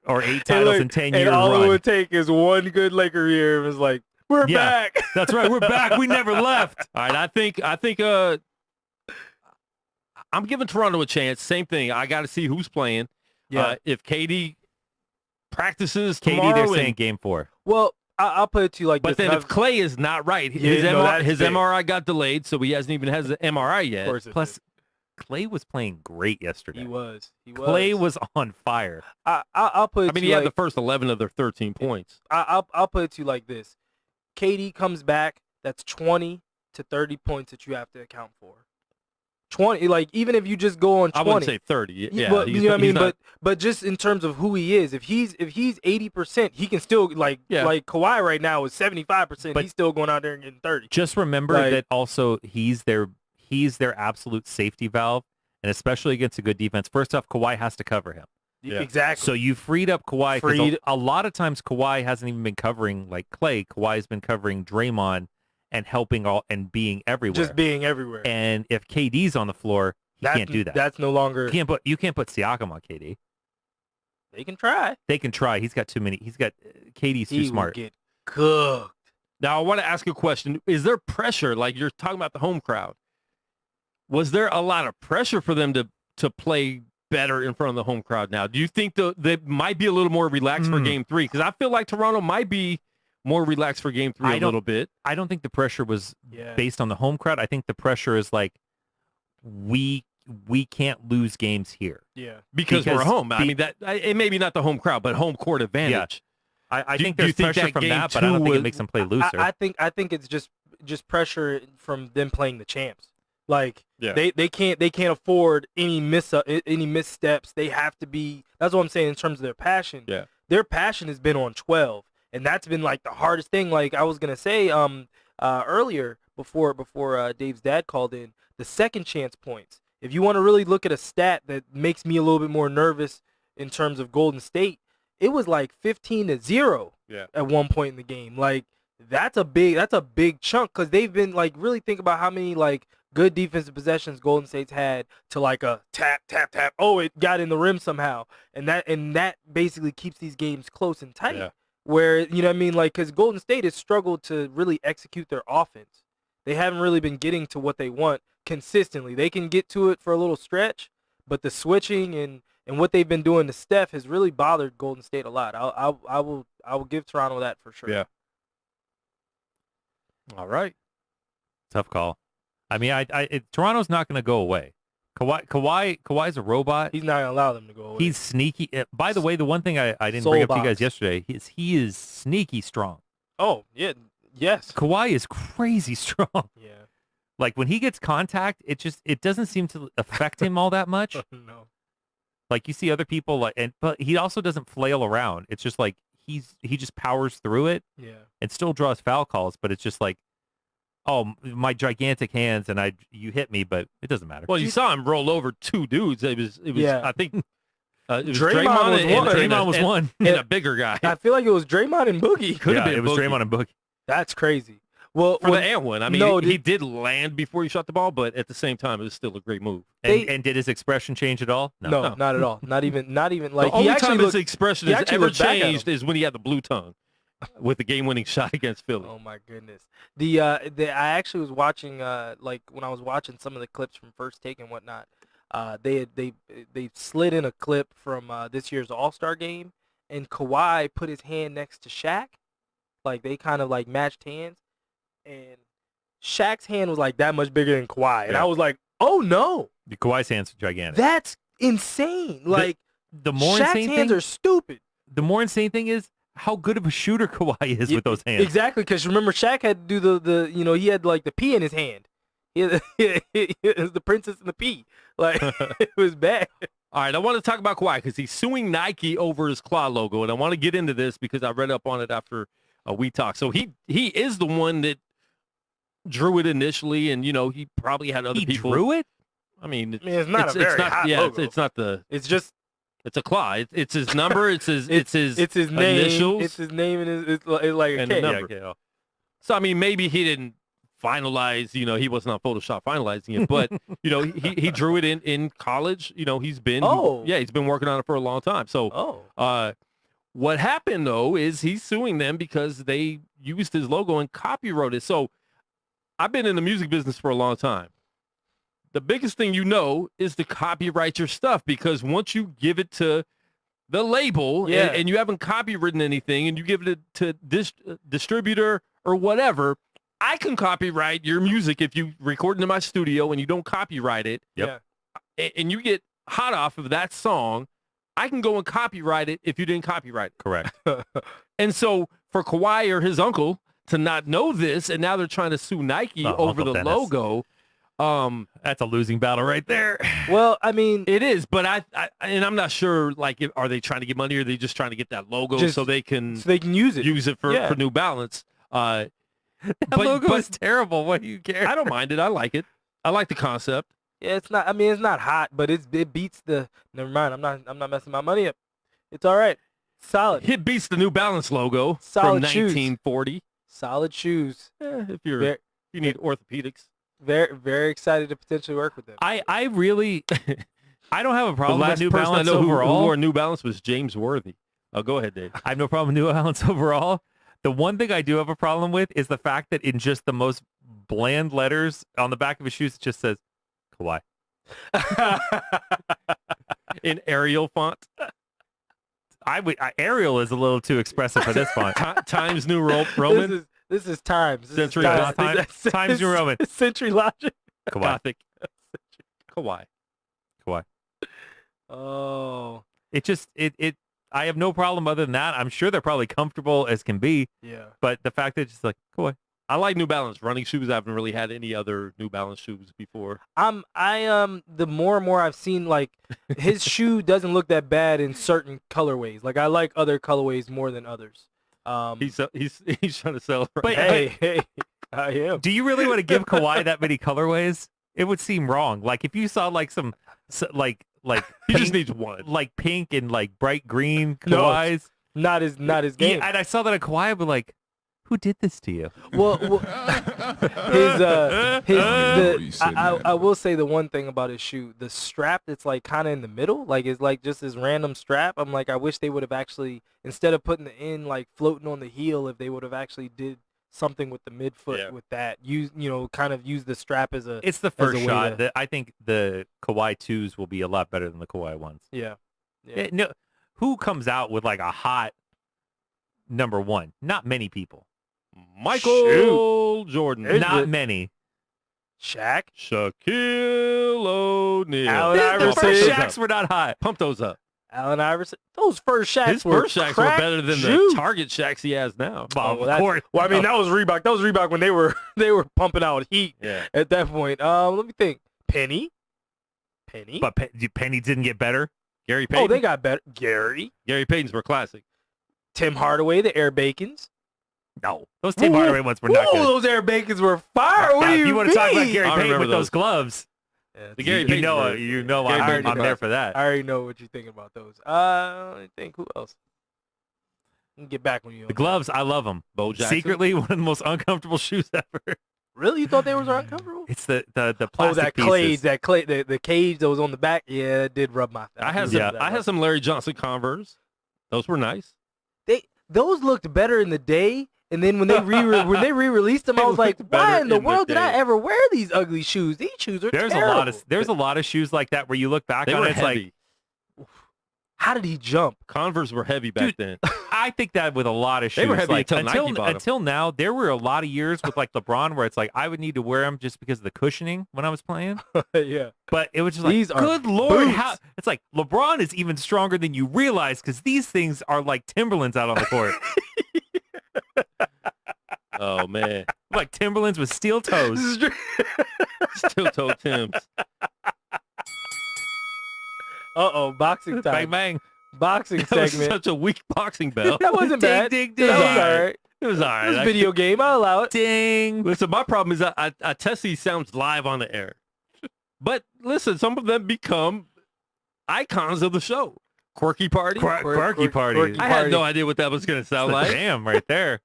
or 8 titles in 10 years and all run. it would take is one good Laker year. It was like, we're back. That's right. We're back. We never left. All right, I think I'm giving Toronto a chance. Same thing. I got to see who's playing. Yeah. If KD practices KD, tomorrow, they're saying game 4. Well, I'll put it to you like but this. then if Clay is not right, his MRI got delayed, so he hasn't even has an MRI yet. Of course Plus, Clay was playing great yesterday. He was. Clay was on fire. I'll put it to you he had the first 11 of their 13 points. I'll put it to you like this. KD comes back, that's 20 to 30 points that you have to account for. 20, even if you just go on 20. I wouldn't say 30. Yeah, but, you know what I mean? But just in terms of who he is, if he's 80%, he can still like Kawhi right now is 75%. But he's still going out there and getting 30. Just remember that also he's their absolute safety valve, and especially against a good defense. First off, Kawhi has to cover him. Yeah. Exactly. So you freed up Kawhi because a lot of times Kawhi hasn't even been covering like Clay. Kawhi's been covering Draymond and helping and being everywhere. Just being everywhere. And if KD's on the floor, he can't do that. That's no longer. You can't put Siakam on KD. They can try. They can try. He's got too many. KD's too smart. He will get cooked. Now I want to ask a question. Is there pressure? Like you're talking about the home crowd. Was there a lot of pressure for them to play better in front of the home crowd now? Do you think they might be a little more relaxed for game 3? Because I feel like Toronto might be more relaxed for game 3 a little bit. I don't think the pressure was based on the home crowd. I think the pressure is we can't lose games here. Yeah. Because we're home. I mean, that it maybe not the home crowd, but home court advantage. Yeah. I think there's pressure from that, but I don't think it makes them play looser. I think it's just pressure from them playing the champs. They can't afford any missteps. They have to be. That's what I'm saying in terms of their passion. Yeah. Their passion has been on 12, and that's been the hardest thing. Like I was gonna say earlier before Dave's dad called in, the second chance points. If you want to really look at a stat that makes me a little bit more nervous in terms of Golden State, it was 15-0 at one point in the game. That's a big chunk because they've been really think about how many good defensive possessions Golden State's had to a tap, tap, tap. Oh, it got in the rim somehow. And that basically keeps these games close and tight. Yeah. Where, you know what I mean? Because Golden State has struggled to really execute their offense. They haven't really been getting to what they want consistently. They can get to it for a little stretch, but the switching and what they've been doing to Steph has really bothered Golden State a lot. I will give Toronto that for sure. Yeah. All right. Tough call. I mean, Toronto's not going to go away. Kawhi's a robot. He's not going to allow them to go away. He's sneaky. By the way, the one thing I didn't bring up to you guys yesterday is he is sneaky strong. Oh, yeah. Yes. Kawhi is crazy strong. Yeah. When he gets contact, it doesn't seem to affect him all that much. No. You see other people but he also doesn't flail around. It's just he just powers through it. Yeah. And still draws foul calls, but it's just oh, my gigantic hands and you hit me, but it doesn't matter. Well, you saw him roll over 2 dudes. It was I think it was Draymond was one and a bigger guy. I feel like it was Draymond and Boogie. Could have been it was Draymond and Boogie. That's crazy. Well, for the and one. I mean, he did land before he shot the ball, but at the same time, it was still a great move. And did his expression change at all? No, not at all. Not even the only time his expression has ever changed is when he had the blue tongue. with the game-winning shot against Philly. Oh my goodness. I actually was watching like when I was watching some of the clips from First Take and whatnot. They slid in a clip from this year's All-Star game, and Kawhi put his hand next to Shaq, like they kind of like matched hands, and Shaq's hand was like that much bigger than Kawhi, and I was like, oh no, The Kawhi's hands are gigantic. that's insane. Like The more Shaq's insane hands thing, are stupid. the more insane thing is how good of a shooter Kawhi is with those hands. Exactly, because remember Shaq had to do the he had like the P in his hand. It was the princess and the P. Like it was bad. All right, I want to talk about Kawhi because he's suing Nike over his claw logo, and I want to get into this because I read up on it after we talked. So he is the one that drew it initially, and he probably had other people. He drew it? I mean, it's not a very hot logo. It's not the. It's just It's a claw. It's his number. It's his his name. initials. It's his name and it's like a and K. a number. Yeah. So I mean, maybe he didn't finalize. He wasn't on Photoshop finalizing it, but he drew it in college. He's been he's been working on it for a long time. So what happened though is he's suing them because they used his logo and copyrighted. So I've been in the music business for a long time. The biggest thing is to copyright your stuff, because once you give it to the label and you haven't copywritten anything and you give it to this distributor or whatever, I can copyright your music if you record it in my studio and you don't copyright it. Yep. And you get hot off of that song, I can go and copyright it if you didn't copyright it. Correct. And so for Kawhi or his uncle to not know this, and now they're trying to sue Nike over Uncle the Dennis. logo. That's a losing battle right there. Well, I mean, It is, but I'm not sure. Like, are they trying to get money, or are they just trying to get that logo so they can use it. use it for New Balance? That logo is terrible. What do you care? I don't mind it. I like it. I like the concept. Yeah, it's not. I mean, it's not hot, but it beats the. Never mind. I'm not messing my money up. It's all right. Solid. It beats the New Balance logo Solid from shoes. 1940. Solid shoes. If Very, you need orthopedics. very, very excited to potentially work with them. I really, I don't have a The problem with last New person I Balance know who overall. wore New Balance was James Worthy. Oh, go ahead, Dave. I have no problem with New Balance overall. The one thing I do have a problem with is the fact that in just the most bland letters on the back of his shoes, it just says Kawhi. In Arial font. Arial is a little too expressive for this font. Times New Roman. This is Times. This Century is Logic. Times New Roman. Century Logic. Kawhi. Gothic. Kawhi. Oh. It just I have no problem other than that. I'm sure they're probably comfortable as can be, Yeah. but the fact that it's just like Kawhi. I like New Balance running shoes. I haven't really had any other New Balance shoes before. The more and more I've seen, like, his shoe doesn't look that bad in certain colorways. Like, I like other colorways more than others. He's trying to sell. Right But now. Hey, I am. Do you really want to give Kawhi that many colorways? It would seem wrong. Like if you saw like like He just pink, needs one. like pink and like bright green No. Kawhis. Not his game. Yeah, and I saw that at Kawhi. I'd be like, who did this to you? Well, I will say the one thing about his shoe, the strap that's like kind of in the middle, like it's like just this random strap. I'm like, I wish they would have actually, instead of putting it in like floating on the heel, if they would have actually did something with the midfoot with that, kind of use the strap as a. It's the as a first way shot. to- I think the Kawhi 2s will be a lot better than the Kawhi 1s. Yeah. No, who comes out with like a hot number 1? Not many people. Michael Jordan. Not many. Shaq. Shaquille O'Neal. Allen The Iverson. first Pump Shaqs were not hot. Pump those up. Allen Iverson. Those first Shaqs His were first Shaqs were crack better than shoes. the Target Shaqs he has now. Well, Well, of course. well, I mean, that was Reebok. That was Reebok when they were pumping out heat Yeah. at that point. Let me think. Penny. But Penny didn't get better. Gary Payton. Oh, they got better. Gary. Gary Payton's were classic. Tim Hardaway, the Air Bacons. No, those Tim Hardaway ones were not Ooh, good. those Air Bacons were fire. What Now, do if you you want mean? to talk about Gary I Payton remember with those those. gloves, Yeah, The Gary you Payton know, were- you know, Gary I'm Payton there for that. I already know what you're thinking about those. Let me think. Who else? Get back when you. The gloves, I love them. Bo Jackson. Secretly, one of the most uncomfortable shoes ever. Really? You thought they were uncomfortable? It's the Oh, plastic that pieces. the cage that was on the back. Yeah, it did rub my. I had Yeah. some Larry Johnson Converse. Those were nice. those looked better in the day. And then when they re-released them, I was like, why in the world did I ever wear these ugly shoes? These shoes are terrible. There's a lot of shoes like that where you look back on it, it's heavy. like, how did he jump? Converse were heavy back then. I think that with a lot of shoes. They were heavy like, until Nike bought 'em. Until now, there were a lot of years with like LeBron where it's like I would need to wear them just because of the cushioning when I was playing. Yeah. But it was just like, These are good Lord, boots. how it's like LeBron is even stronger than you realize because these things are like Timberlands out on the court. Oh man, Like Timberlands with steel toes. steel toe Tims. Uh-oh, boxing time. Bang, bang. Boxing That was segment. such a weak boxing bell. That wasn't Ding, bad. ding, It was ding. all right. It was all It was right. a video game. I'll allow it. Ding. Listen, my problem is I test these sounds live on the air. But listen, some of them become icons of the show. Quirky Party. Quirky Party. Quirky I had no idea what that was going to sound like. Damn, right there.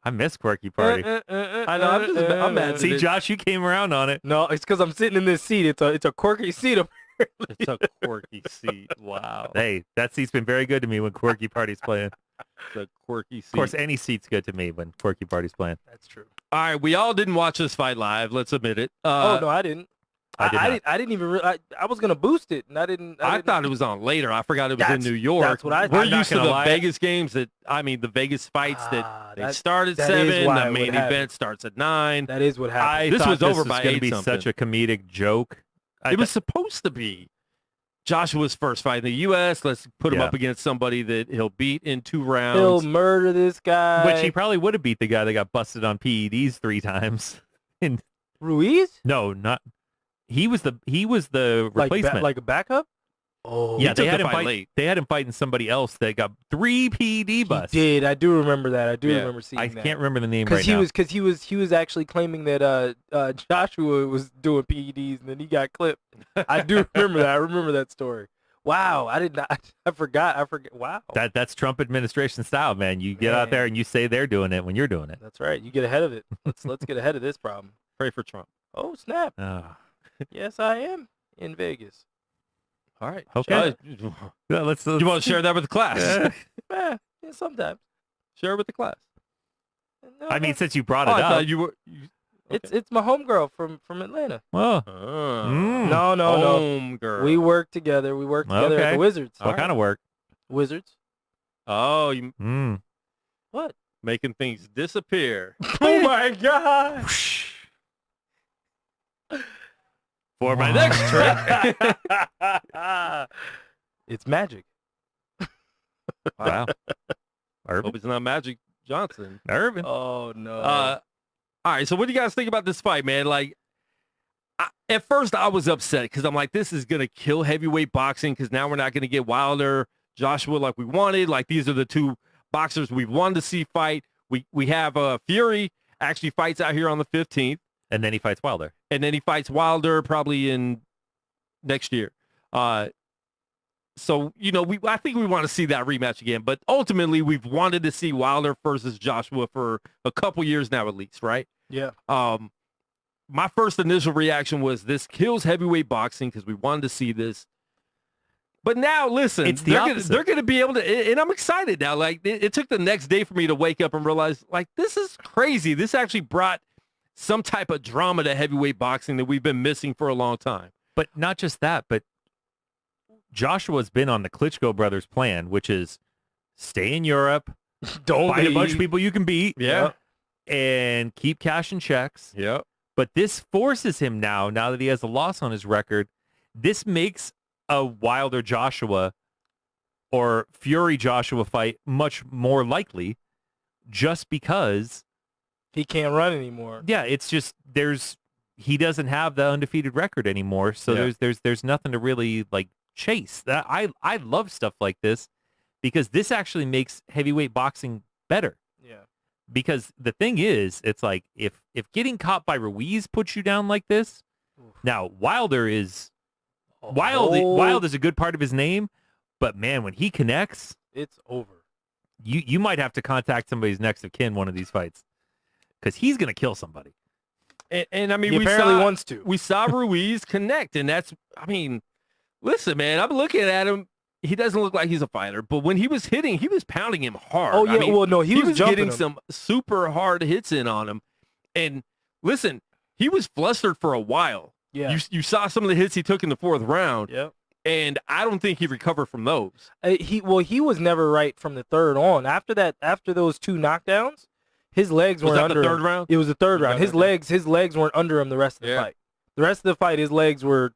I miss Quirky Party. I know. I'm mad. See, Josh, you came around on it. No, it's because I'm sitting in this seat. It's a quirky seat. It's a quirky seat. Wow. Hey, that seat's been very good to me when Quirky Party's playing. It's a quirky seat. Of course, any seat's good to me when Quirky Party's playing. That's true. All right, we all didn't watch this fight live. Let's admit it. Oh no, I didn't. I didn't even. I was gonna boost it, and I didn't. I thought it was on later. I forgot it was in New York. That's what I. We're I'm not used to gonna the lie. Vegas games the Vegas fights that they that- start at that is 7. why The it main would happen. event starts at 9. That is what happened. This thought was over was by gonna 8 be something. such a comedic joke. It was supposed to be Joshua's first fight in the U.S. Let's put him Yeah. up against somebody that he'll beat in 2 rounds. He'll murder this guy. which he probably would have beat the guy that got busted on PEDs 3 times. And Ruiz, no, not he was the replacement. like a backup. Oh, yeah, took they the had him fight fight. late. They had him fighting somebody else that got 3 PED busts. He did. I do remember that. I do Yeah. remember seeing I that. can't remember the name right now. Because he was actually claiming that Joshua was doing PEDs and then he got clipped. I do remember that. I remember that story. Wow, I did not. I forgot. Wow. That's Trump administration style, man. You get out there and you say they're doing it when you're doing it. That's right. You get ahead of it. Let's get ahead of this problem. Pray for Trump. Oh snap! Ah. Yes, I am in Vegas. All right. Okay. You Well, let's want to share that with the class? Yeah, sometimes. Share it with the class. No, I mean, no. since you brought Oh, it I up. thought you were. It's my homegirl from Atlanta. Oh, No, Home girl. We work together. We work together at Okay. the Wizards. what kind of work? Wizards? Oh, you What? making things disappear. Oh my God! For my next trip. It's magic. Wow. Hope Urban. it's not Magic Johnson. Urban. Oh no. All right, so what do you guys think about this fight, man? Like, at first I was upset because I'm like, this is going to kill heavyweight boxing because now we're not going to get Wilder, Joshua like we wanted. Like, these are the 2 boxers we wanted to see fight. We have Fury actually fights out here on the 15th. And then he fights Wilder. And then he fights Wilder probably in next year. So, I think we want to see that rematch again. But ultimately, we've wanted to see Wilder versus Joshua for a couple years now at least, right? yeah. My first initial reaction was this kills heavyweight boxing because we wanted to see this. But now, listen, It's the opposite. they're going to be able to, and I'm excited now. Like, it took the next day for me to wake up and realize, like, this is crazy. This actually brought some type of drama to heavyweight boxing that we've been missing for a long time. But not just that, but Joshua's been on the Klitschko brothers plan, which is stay in Europe, Don't fight a bunch of leave. people you can beat, Yeah. and keep cashing checks. Yep. But this forces him now that he has a loss on his record, this makes a Wilder Joshua or Fury Joshua fight much more likely just because, He can't run anymore. yeah, it's just he doesn't have the undefeated record anymore. So Yeah. there's nothing to really like chase. That I love stuff like this because this actually makes heavyweight boxing better. Yeah. Because the thing is, it's like if getting caught by Ruiz puts you down like this, now Wilder is Wild is a good part of his name, but man, when he connects, It's over. you might have to contact somebody's next of kin one of these fights because he's gonna kill somebody. And I mean, He apparently saw, wants to. we saw Ruiz connect, and that's, I mean, listen, man, I'm looking at him. he doesn't look like he's a fighter, but when he was hitting, he was pounding him hard. Oh, yeah. I mean, Well, no, he was jumping getting him. some super hard hits in on him. And listen, he was flustered for a while. Yeah. You saw some of the hits he took in the 4th round. Yep. And I don't think he recovered from those. He was never right from the 3rd on. After those 2 knockdowns, his legs Was weren't that under the him. 3rd round? It was the 3rd round. Okay, His legs weren't under him the rest of the fight. The rest of the fight, his legs were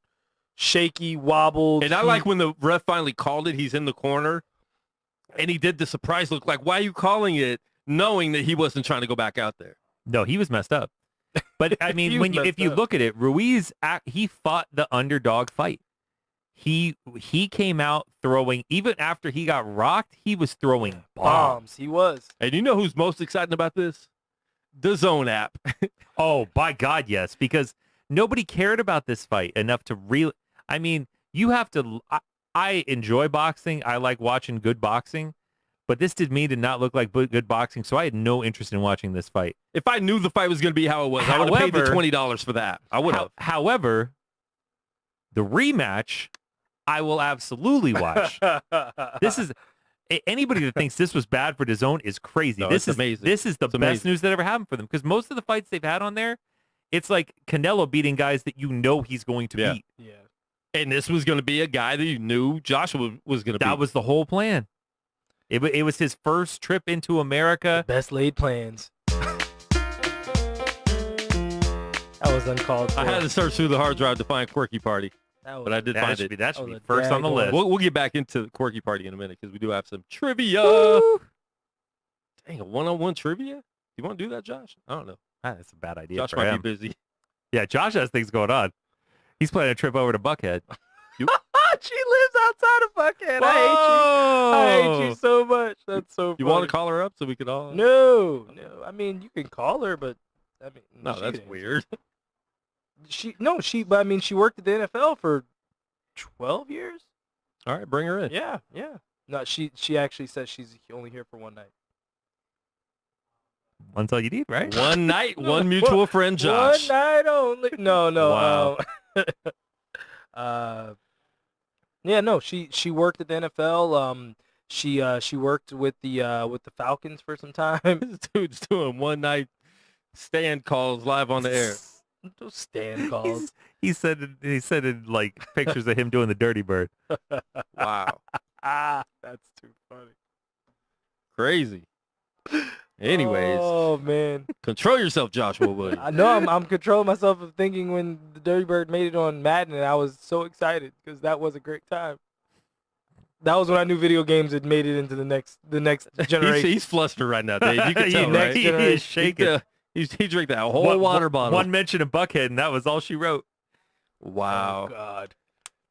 shaky, wobbled. And I like when the ref finally called it. He's in the corner, and he did the surprise look like, why are you calling it, knowing that he wasn't trying to go back out there? No, he was messed up. But I mean, if you look at it, Ruiz, he fought the underdog fight. He came out throwing, even after he got rocked, he was throwing bombs. He was. And you know who's most exciting about this? The Zone app. Oh, by God, yes, because nobody cared about this fight enough to really. I mean, you have to. I enjoy boxing. I like watching good boxing, but this did me to not look like good boxing, so I had no interest in watching this fight. If I knew the fight was going to be how it was, I would have paid the $20 for that. I would have. However, the rematch, I will absolutely watch. This is anybody that thinks this was bad for DAZN is crazy. No, this it's is amazing. This is the It's best amazing. news that ever happened for them because most of the fights they've had on there, it's like Canelo beating guys that you know he's going to beat. Yeah. And this was going to be a guy that you knew Joshua was going to beat. That was the whole plan. It was his first trip into America. Best laid plans. That was uncalled for. I had to search through the hard drive to find Quirky Party, but I did find it. That should be was a first on the daggone- list. We'll get back into Quirky Party in a minute because we do have some trivia. Woo! Dang, a one-on-one trivia? You want to do that, Josh? I don't know. That's a bad idea Josh for might him. be busy. Yeah, Josh has things going on. He's planning a trip over to Buckhead. She lives outside of Buckhead. I hate you so much. That's so funny. You want to call her up so we could all? No. I mean, you can call her, but I mean, No, she that's didn't. weird. But I mean, she worked at the NFL for 12 years. All right, bring her in. Yeah. No, she actually says she's only here for one night. One's all you need, right? One night, one mutual friend, Josh. One night only. No. Wow. Yeah, no. She worked at the NFL. She worked with the Falcons for some time. This dude's doing one night stand calls live on the air. Those stand calls. He said in like pictures of him doing the Dirty Bird. Wow. That's too funny. Crazy. Anyways, Oh man. control yourself, Joshua Williams. I know I'm controlling myself of thinking when the Dirty Bird made it on Madden, and I was so excited because that was a great time. That was when I knew video games had made it into the next generation. He's flustered right now, Dave. You can tell, Next right? generation. He's shaking. He drank that whole water bottle. One mention of Buckhead, and that was all she wrote. Wow. Oh God.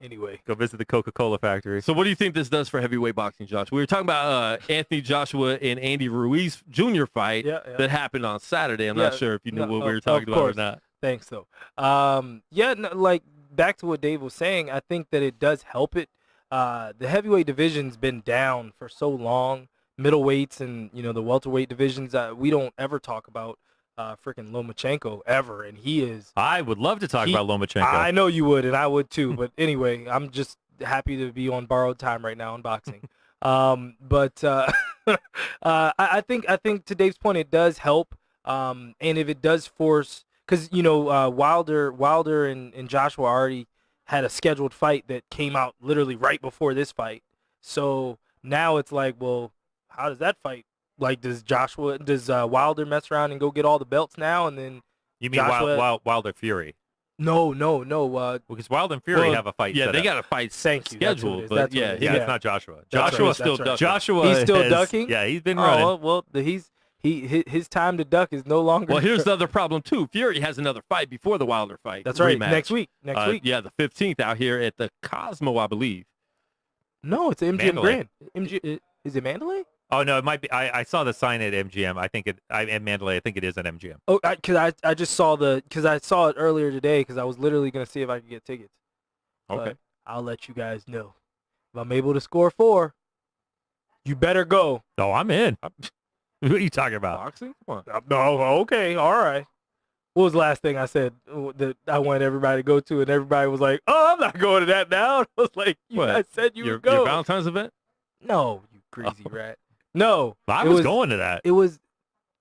Anyway. Go visit the Coca-Cola factory. So what do you think this does for heavyweight boxing, Josh? We were talking about Anthony Joshua and Andy Ruiz Jr. fight that happened on Saturday. I'm not sure if you knew what we were talking about or not. Thanks, though. Like back to what Dave was saying, I think that it does help it. The heavyweight division's been down for so long. Middleweights and the welterweight divisions, we don't ever talk about freaking Lomachenko ever, and he is. I would love to talk about Lomachenko. I know you would, and I would too. But anyway, I'm just happy to be on borrowed time right now in boxing. I think to Dave's point, it does help. And if it does force, because Wilder and Joshua already had a scheduled fight that came out literally right before this fight. So now it's like, well, how does that fight? Like, does Wilder mess around and go get all the belts now, and then You mean Wilder Fury? No. Because Wilder and Fury have a fight. Yeah, set they up. got a fight Thank you. That's what scheduled, it is. but That's what yeah, it is. Yeah, it's not Joshua. That's Joshua's right. still That's right. ducking. Joshua He's still has- ducking? Yeah, he's been running. well, his time to duck is no longer. Well, here's the other problem too. Fury has another fight before the Wilder fight. That's right. rematch. Next week. Yeah, the 15th out here at the Cosmo, I believe. No, it's MGM Mandalay. Grand. Is it Mandalay? Oh no, it might be. I saw the sign at MGM. I think at Mandalay. I think it is at MGM. Oh, I just saw because I saw it earlier today because I was literally gonna see if I could get tickets. Okay. But I'll let you guys know if I'm able to score 4. You better go. Oh, I'm in. What are you talking about? Boxing? Come on. No, okay, all right. what was the last thing I said that I wanted everybody to go to, and everybody was like, "Oh, I'm not going to that now." I was like, "You guys said you would go." Your Valentine's event? No, you crazy rat. No, I was going to that. It was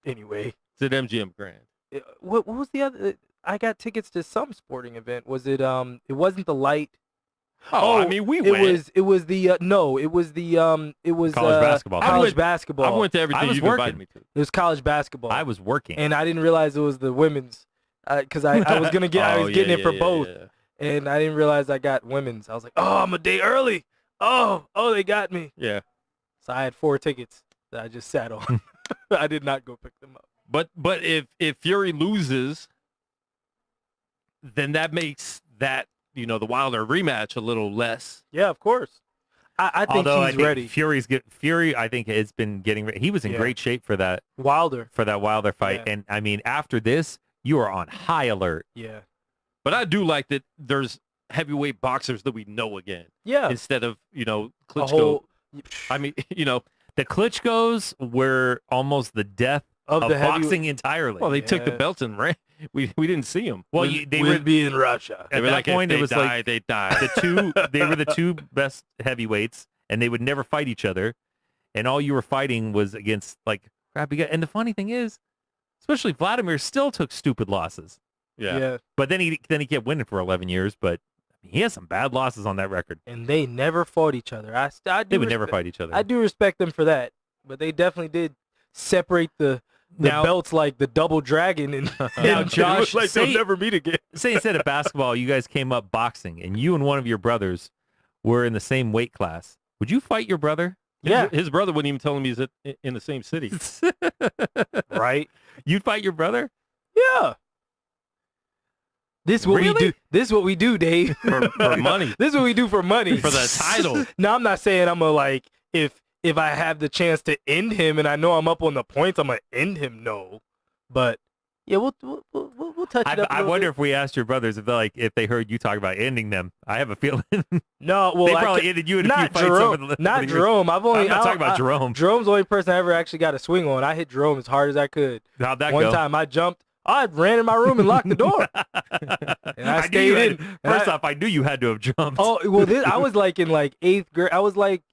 anyway. It's at MGM Grand. What was the other? I got tickets to some sporting event. Was it? It wasn't the light. Oh, I mean, we went. It was the no. It was the it was College basketball. College basketball. I went to everything you invited me to. It was college basketball. I was working, and I didn't realize it was the women's because I was gonna get I was getting it for both, and I didn't realize I got women's. I was like, oh, I'm a day early. Oh, they got me. Yeah. So I had 4 tickets that I just sat on. I did not go pick them up. But if Fury loses, then that makes that the Wilder rematch a little less. Yeah, of course. I think he's ready. Fury, I think, has been getting ready. He was in great shape for that Wilder fight. Yeah. And I mean, after this, you are on high alert. Yeah. But I do like that there's heavyweight boxers that we know again. Yeah. Instead of, Klitschko. I mean, the Klitschkos were almost the death of the boxing entirely. Well, they took the belts and ran. We didn't see them. Well, they would be in Russia. At that point, it was like they died. They were the two best heavyweights, and they would never fight each other. And all you were fighting was against like crappy guys. And the funny thing is, especially Vladimir still took stupid losses. Yeah. But then he kept winning for 11 years. But he has some bad losses on that record. And they never fought each other. They would never fight each other. I do respect them for that, but they definitely did separate the belts like the double dragon. And now, Josh, they'll never meet again. Say instead of basketball, you guys came up boxing, and you and one of your brothers were in the same weight class. Would you fight your brother? Yeah. His brother wouldn't even tell him he's in the same city. Right? You'd fight your brother? Yeah. This is what we do. This is what we do, Dave. For money. This is what we do for money. For the title. No, I'm not saying I'm if I have the chance to end him and I know I'm up on the points, I'm gonna end him. No, but yeah, we'll touch it up. I wonder if we asked your brothers if they heard you talk about ending them. I have a feeling. No, well, they probably ended you in a few fights over the Not Jerome. I'm not talking about Jerome. Jerome's the only person I ever actually got a swing on. I hit Jerome as hard as I could. How'd that go? One time I jumped. I ran in my room and locked the door. And I stayed in. First off, I knew you had to have jumped. Oh, well, I was like in like 8th grade. I was like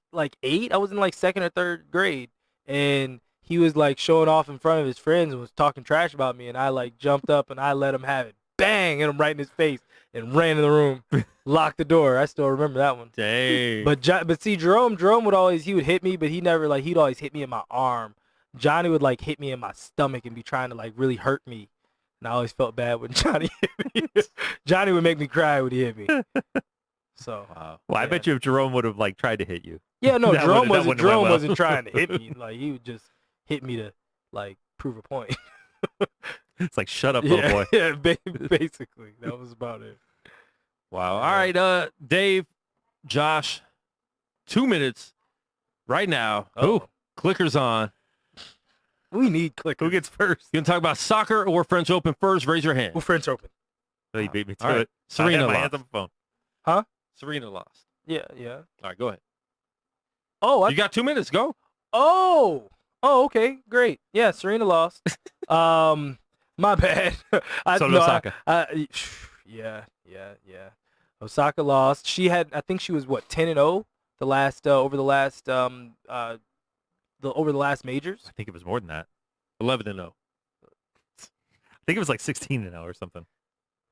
8. I was in like 2nd or 3rd grade. And he was like showing off in front of his friends and was talking trash about me. And I like jumped up and I let him have it. Bang! Hit him right in his face and ran in the room, locked the door. I still remember that one. Dang. But see, Jerome would hit me, but he never he'd always hit me in my arm. Johnny would like hit me in my stomach and be trying to like really hurt me. And I always felt bad when Johnny hit me. Johnny would make me cry when he hit me. So, well, I bet you if Jerome would have like tried to hit you. Yeah, no, Jerome wasn't well. trying to hit me. Like he would just hit me to like prove a point. It's like shut up, little boy. Yeah, basically that was about it. Wow. All right, Dave, Josh, 2 minutes right now. Oh, clicker's on. We need clickers. Who gets first? You gonna talk about soccer or French Open first? Raise your hand. Well, French Open. Oh, you beat me to All right. it. Serena my lost. hands on the phone. Huh? Serena lost. Yeah. All right, go ahead. Oh, you got 2 minutes. Go. Oh, okay, great. Yeah, Serena lost. My bad. Osaka. Yeah. Osaka lost. She had, I think she was 10-0 the last over the last majors. I think it was more than that. 11-0. I think it was like 16-0 or something.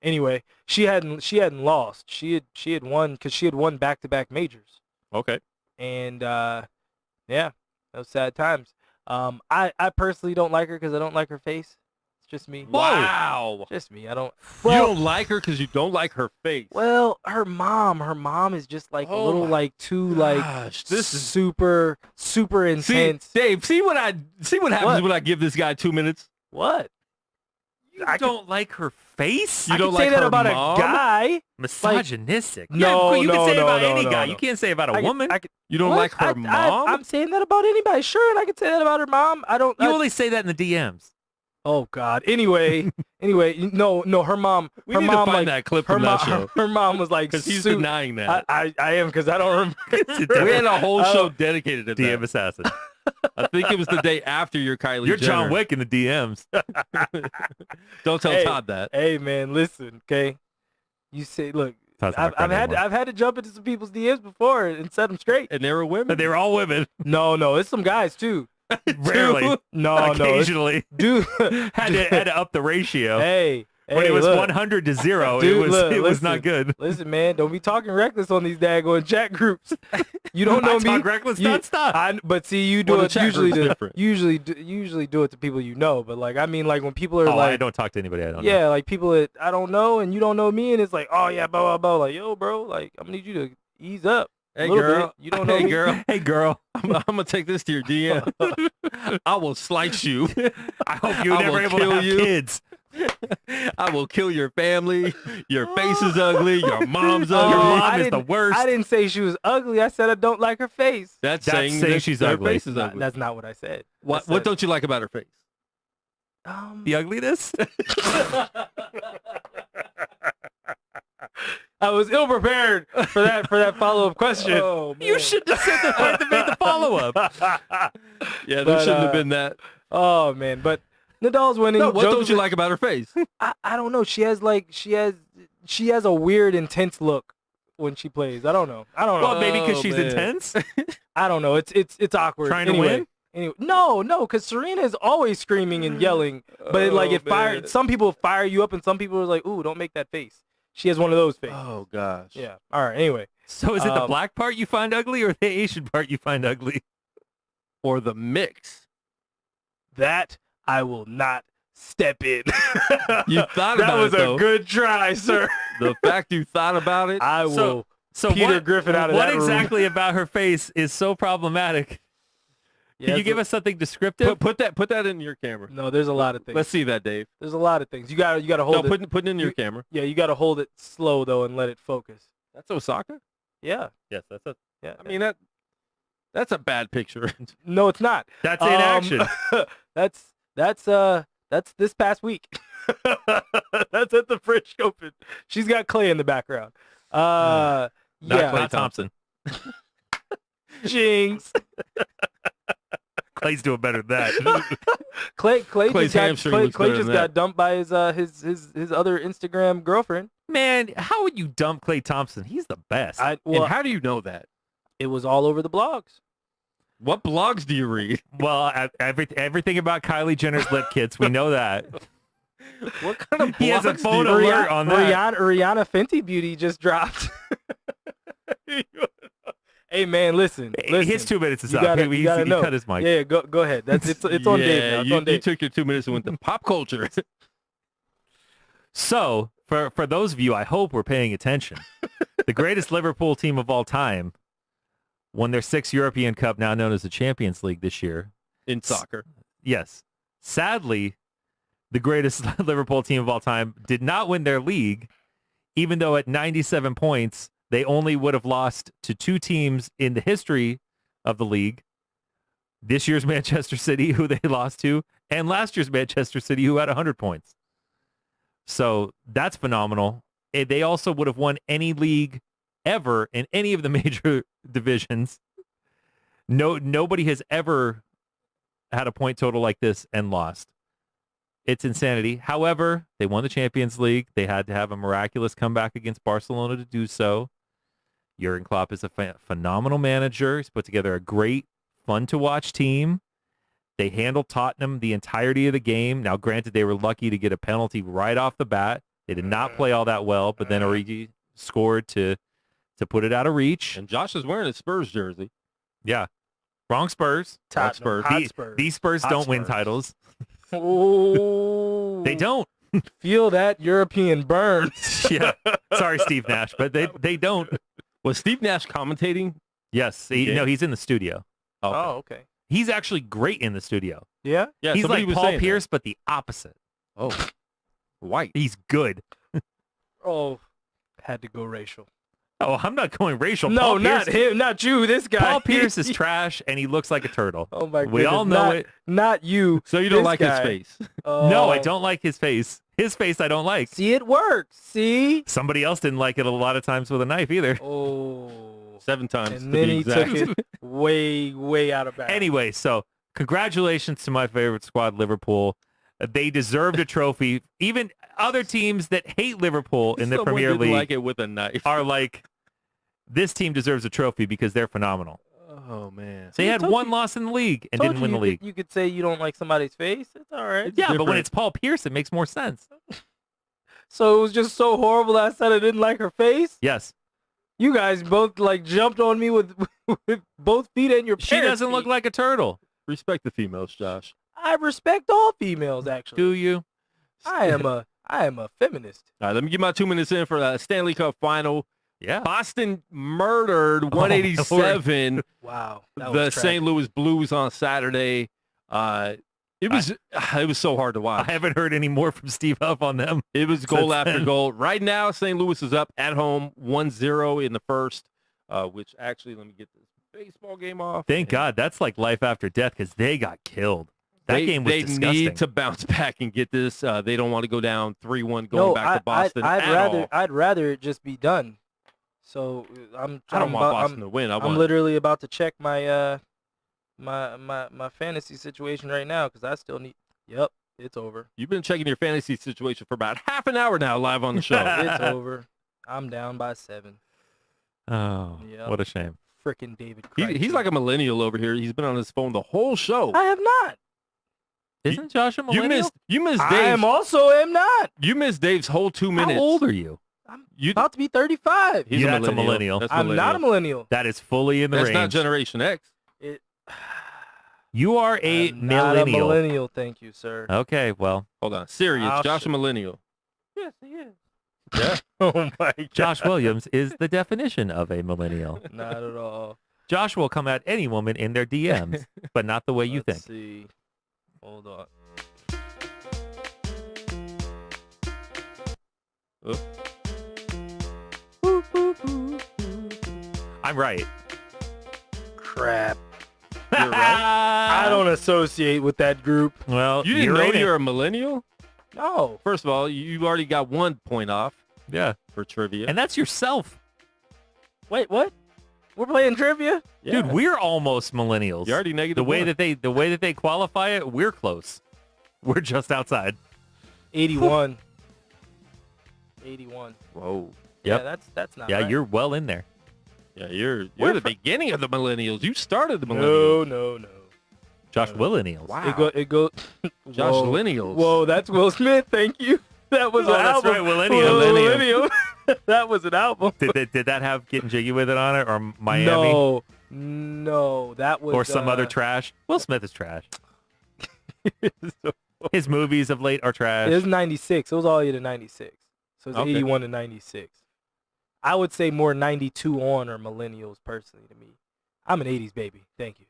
Anyway, she hadn't lost. She had won because she had won back-to-back majors. Okay. And yeah, those sad times. I personally don't like her because I don't like her face. It's just me. Wow. Just me. I don't. You don't like her because you don't like her face. Well, her mom is just like a little like too like this is super intense. See, Dave, see what happens when I give this guy 2 minutes. What? I don't like her face? You I don't can say like that her about mom? a guy. Misogynistic. No, you can say it about no, any no, guy. no. You can't say it about a woman. You don't like her mom? I'm saying that about anybody. Sure, and I can say that about her mom. I don't. You only say that in the DMs. Oh God. Anyway, no. Her mom. We her need mom to find like, that clip her from mom. that show. Her mom was like, Because he's denying that. I am because I don't remember. We had a whole show dedicated to DM that. assassin. I think it was the day after your Kylie You're Jenner. John Wick in the DMs. Don't tell Todd that. Hey, man, listen, okay? You say, look, Todd's not I've credit anymore. had to jump into some people's DMs before and set them straight. And they were women? But they were all women. No, it's some guys too. Rarely. No, Occasionally. dude. had to up the ratio. Hey, when it was look. 100 to 0, Dude, it was listen. not good. Listen, man, don't be talking reckless on these daggone chat groups. You don't know I me. talk reckless nonstop. But see, you do Well, the it chat usually. group's different. Usually do it to people you know. But like, I mean, like when people are Oh, like, I don't talk to anybody I don't know. yeah, like people that I don't know and you don't know me, and it's like, oh yeah, blah blah blah. Like, yo, bro, like I'm gonna need you to ease up. Hey, a little girl. bit. You don't know Hey, me. girl. Hey, girl. I'm going to take this to your DM. I will slice you. I hope you're I never will able to kill have you. kids. I will kill your family. Your face is ugly. Your mom's Your ugly. mom I is the didn't- worst. I didn't say she was ugly. I said I don't like her face. That's That's saying saying that she's her ugly. face is ugly. That's not what I said. What I said, don't you like about her face? The ugliness? I was ill prepared for that follow up question. Oh, You should have said the part that made the follow-up. Yeah, there But, shouldn't have been that. Oh man, but Nadal's winning. No, what Djokovic- don't you like about her face? I don't know. She has a weird intense look when she plays. I don't know. Well, maybe because Oh, she's man. intense. I don't know. It's awkward. Trying to anyway, win? Anyway, no, because Serena is always screaming and yelling. But like it fire. man. Some people fire you up, and some people are like, "Ooh, don't make that face." She has one of those faces. Oh, gosh. Yeah. All right. Anyway, So is it the black part you find ugly or the Asian part you find ugly? Or the mix. that I will not step in. You thought that about was it, though. a good try, sir. The fact you thought about it. I will. So Peter what, Griffin out of what that room. exactly about her face is so problematic? Can you give us something descriptive? Put that in your camera. No, there's a lot of things. Let's see that, Dave. There's a lot of things. You gotta hold No, it. put it in your camera. Yeah, you gotta hold it slow though and let it focus. That's Osaka? Yeah, Yes, that's it. yeah. I mean, that's a bad picture. No, it's not. That's in action. That's this past week. That's at the French Open. She's got Clay in the background. Not Yeah, Klay Not Thompson. jinx. Clay's doing better than that. Clay Clay's just got, hamstring Clay, looks Clay better just than got that. dumped by his other Instagram girlfriend. Man, how would you dump Klay Thompson? He's the best. And how do you know that? It was all over the blogs. What blogs do you read? Well, everything about Kylie Jenner's lip kits, we know that. What kind of blogs He has a do phone you read? alert on that. Rihanna Fenty Beauty just dropped. Hey man, listen. His 2 minutes is You up. gotta- he you gotta know. cut his mic. Yeah, go ahead. It's on Dave now. It's you, on Dave. you took your 2 minutes and went to pop culture. So, for those of you, I hope we're paying attention. The greatest Liverpool team of all time won their 6th European Cup, now known as the Champions League, this year. In soccer. Yes. Sadly, the greatest Liverpool team of all time did not win their league, even though at 97 points, they only would have lost to 2 teams in the history of the league. This year's Manchester City, who they lost to, and last year's Manchester City, who had 100 points. So that's phenomenal. They also would have won any league ever in any of the major divisions. Nobody has ever had a point total like this and lost. It's insanity. However, they won the Champions League. They had to have a miraculous comeback against Barcelona to do so. Jurgen Klopp is a phenomenal manager. He's put together a great, fun-to-watch team. They handled Tottenham the entirety of the game. Now, granted, they were lucky to get a penalty right off the bat. They did not play all that well, but then Origi scored to put it out of reach. And Josh is wearing a Spurs jersey. Yeah. Wrong Spurs. Tottenham Spurs. Hotspurs. These Spurs Hot don't win Spurs. titles. Oh, They don't. feel that European burn. Yeah. Sorry, Steve Nash, but they don't. Was Steve Nash commentating? Yes. No, he's in the studio. Oh, okay. He's actually great in the studio. Yeah. Yeah, He's somebody like was Paul saying Pierce, but the opposite. that. Oh, white. He's good. Oh, had to go racial. Oh, I'm not going racial. No, Paul not Pierce, him, not you. This guy. Paul Pierce is trash, and he looks like a turtle. Oh my goodness. We all know not, it. Not you. So you don't this like guy. his face? No, I Oh. don't like his face. His face I don't like. See, it works. See. Somebody else didn't like it a lot of times with a knife either. Oh. 7 times And to then be he exact. took it way, way out of bounds. Anyway, so congratulations to my favorite squad, Liverpool. They deserved a trophy. Even other teams that hate Liverpool in the Someone Premier didn't League like it with a knife. are like, this team deserves a trophy because they're phenomenal. Oh man. They I had told one you- loss in the league and Told didn't win the league. You could say you don't like somebody's face. It's all right. Yeah, but when different. it's Paul Pierce, it makes more sense. So it was just so horrible that I said I didn't like her face. Yes. You guys both like jumped on me with both feet and your She parents' doesn't look feet. like a turtle. Respect the females, Josh. I respect all females. Actually, Do you? I am a feminist. All right, let me get my 2 minutes in for the Stanley Cup final. Yeah. Boston murdered 187 Wow, that the was tragic. St. Louis Blues on Saturday. It was so hard to I watch. haven't heard any more from Steve Huff on them. It was goal since after then. goal. Right now, St. Louis is up at home 1-0 in the first, which actually, let me get this baseball game off. Thank And God. That's like life after death because they got killed. That they, game was they disgusting. need to bounce back and get this. They don't want to go down 3-1 going No, back to Boston I'd rather it just be done. So I don't want Boston to win. I'm literally about to check my my fantasy situation right now because I still need. Yep, it's over. You've been checking your fantasy situation for about half an hour now live on the show. It's over. I'm down by 7. Oh, Yep. what a shame. Frickin' David. He's Krejci. like a millennial over here. He's been on his phone the whole show. I have not. Isn't Josh a You millennial? missed I Dave's. am also am not. You missed Dave's whole 2 minutes. How old are you? I'm You, about to be 35. he's Yeah, that's a millennial. That's I'm not a millennial. That is fully in the That's range. not Generation X. It, You are a I'm not a millennial. millennial, thank you, sir. Okay, well, Hold on. Serious. I'll Josh show- a millennial. Yes, he is. Yeah. Oh my God. Josh Williams is the definition of a millennial. Not at all. Josh will come at any woman in their DMs, but not the way you Let's think. see. Hold on. I'm right. Crap. You're right. I don't associate with that group. Well, You didn't you're know in it. you're a millennial? No. First of all, you already got 1 point off Yeah, for trivia. and that's yourself. Wait, what? We're playing trivia? Yeah. Dude, we're almost millennials. You already negative the way 1. that they qualify it, we're close. We're just outside. 81. 81. Whoa. Yep. Yeah, that's not Yeah, right. you're well in there. Yeah, you're We're the fr- beginning of the millennials. You started the millennials. No. Josh Willennials. Wow. It go Josh Whoa. Millennials. Whoa, that's Will Smith. Thank you. That was Oh, an that's album. right, Millennium. Millennium. That was an album. Did that have Getting Jiggy With It on it, or Miami, No, that was or some other trash? Will Smith is trash. His movies of late are trash. It was 96. It was all the way to 96. So it's Okay. 81 to 96. I would say more 92 on or millennials personally to me. I'm an 80s baby. Thank you.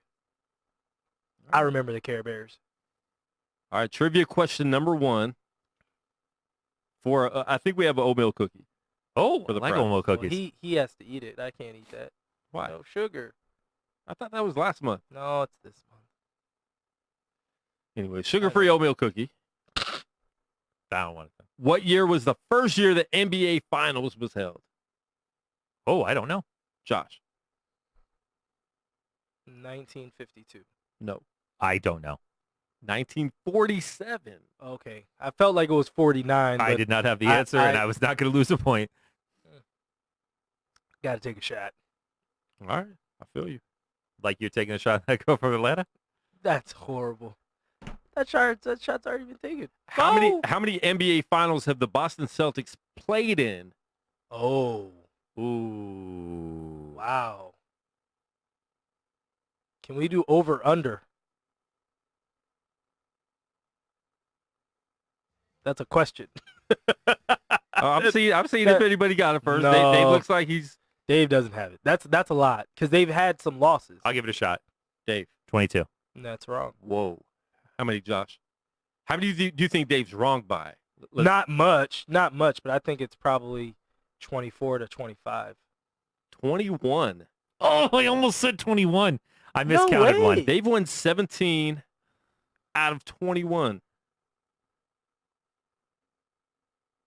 I remember the Care Bears. All right, trivia question number 1. For I think we have an oatmeal cookie. Oh, For the like prize. oatmeal Well, cookies. he has to eat it. I can't eat that. Why? No sugar. I thought that was last month. No, it's this month. Anyway, sugar-free oatmeal cookie. I don't want to. What year was the first year the NBA Finals was held? Oh, I don't know. Josh. 1952. No. I don't know. 1947. Okay. I felt like it was 49. I but did not have the I- answer, and I was not going to lose a point. Got to take a shot. All right, I feel you. Like you're taking a shot at that girl from Atlanta? That's horrible. That shot's already been taken. How Go! many NBA Finals have the Boston Celtics played in? Oh, Ooh. wow. Can we do over under? That's a question. I'm seeing if anybody got it first. Dave No. looks like he's Dave doesn't have it. That's a lot because they've had some losses. I'll give it a shot. Dave. 22. And that's wrong. Whoa. How many, Josh? How many do you think Dave's wrong by? Not much, but I think it's probably 24 to 25. 21. Oh, I almost said 21. I No miscounted way. one. They've won 17 out of 21.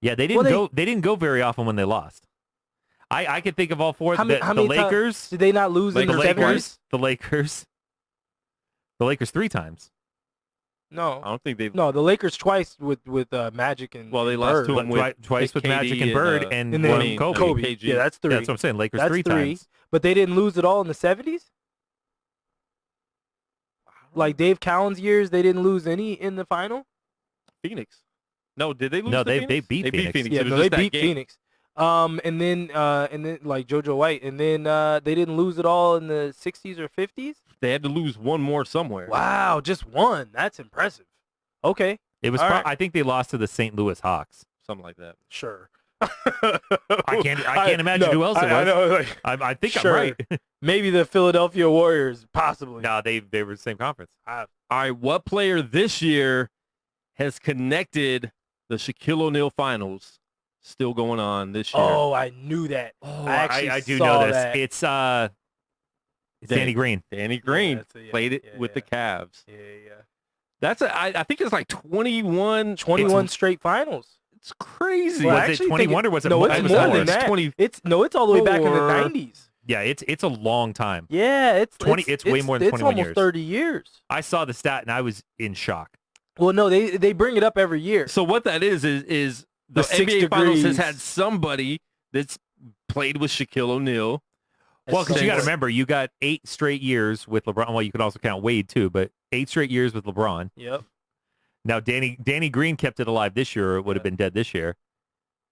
Yeah, they Well, didn't go very often when they lost. I can think of all four. How many The Lakers. did they not lose in the Lakers? 70s? The Lakers 3 times. No. I don't think they've. No, the Lakers twice with Magic and Well, they and lost Bird. to him But with twice with KD Magic and Bird, and and then one Kobe. Kobe. KG. Yeah, that's 3. Yeah, that's what I'm saying. Lakers That's 3 3. times. But they didn't lose it all in the 70s? Like Dave Cowan's years, they didn't lose any in the final? Phoenix. No, did they lose? No, to they Phoenix? beat Phoenix. Yeah, It was no, just they that beat game. Phoenix. And then like JoJo White, and then they didn't lose it all in the 60s or 50s? They had to lose one more somewhere. Wow, just one. That's impressive. Okay, It was. All right. I think they lost to the St. Louis Hawks. Something like that. sure. I can't imagine who else it was. I know, like, I think Sure. I'm right. maybe the Philadelphia Warriors, possibly. No, they were the same conference. All right, what player this year has connected the Shaquille O'Neal finals? Still going on this year. Oh, I knew that. Oh, I actually I do saw know this. that. It's Danny Green. Danny Green that's a- yeah, played it yeah, with yeah. the Cavs. Yeah. That's I think it's like 21. 21 straight finals. It's crazy. Well, I Was it actually 21 think or was it no, more? it's It was more more. than that. 20 It's all the way back in the 4. 90s. Yeah, it's a long time. Yeah, it's 20 it's way more than 21 It's almost years. 30 years. I saw the stat and I was in shock. Well, no, they bring it up every year. So what that is the The 6 NBA Finals has degrees. had somebody that's played with Shaquille O'Neal. Well, because you got to Somewhat. remember, you got 8 straight years with LeBron. Well, you can also count Wade too, but 8 straight years with LeBron. Yep. Now, Danny Green kept it alive this year, or it would have been dead this year.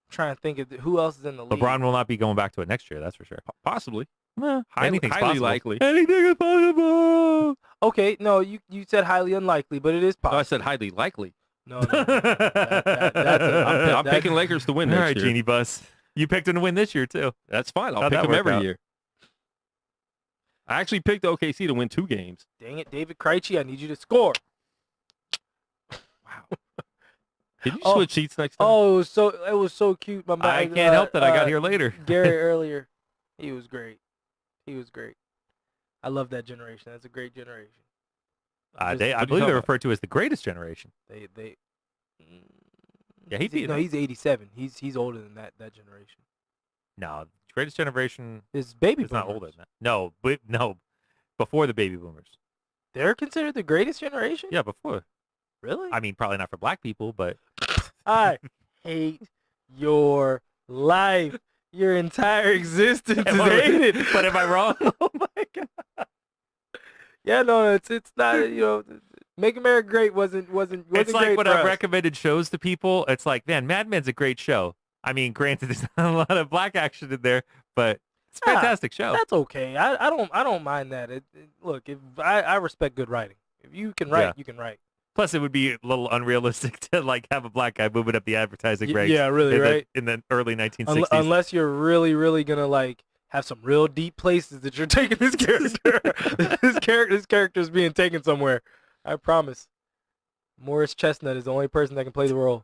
Trying to think of who else is in the league. LeBron will not be going back to it next year, that's for sure. Possibly. Anything's highly possible. likely. Anything is possible. Okay, no, you said highly unlikely, but it is No, I possible. said highly likely. No. That's I'm picking Lakers to win All next right, year. Genie Bus. You picked him to win this year, too. That's fine. I'll How'd pick that them work every out? year. I actually picked OKC to win 2 games. Dang it, David Krejci, I need you to score. Wow. Can you Oh. switch sheets next time? Oh, it was so cute. My I can't help that I got here later. Gary earlier, he was great. I love that generation. That's a great generation. I What are you believe talking they're about? referred to as the greatest generation. They Yeah, he'd be in he's 87. He's older than that generation. No, greatest generation His baby is not boomers. older than that. No, before the baby boomers. They're considered the greatest generation? Yeah, before. Really? I mean, probably not for black people, but I hate your life. Your entire existence is hated. But am I wrong? Oh my god. Yeah, no, it's not. Make America Great wasn't It's like great when for I've us. recommended shows to people, it's like, man, Mad Men's a great show. I mean, granted, there's not a lot of black action in there, but it's a fantastic show. That's okay. I don't mind that. Look, if I respect good writing. If you can write, Yeah. you can write. Plus, it would be a little unrealistic to like have a black guy moving up the advertising ranks. Yeah, really, right? In the early 1960s. Unless you're really, really gonna like have some real deep places that you're taking this character. this character's being taken somewhere. I promise. Morris Chestnut is the only person that can play the role.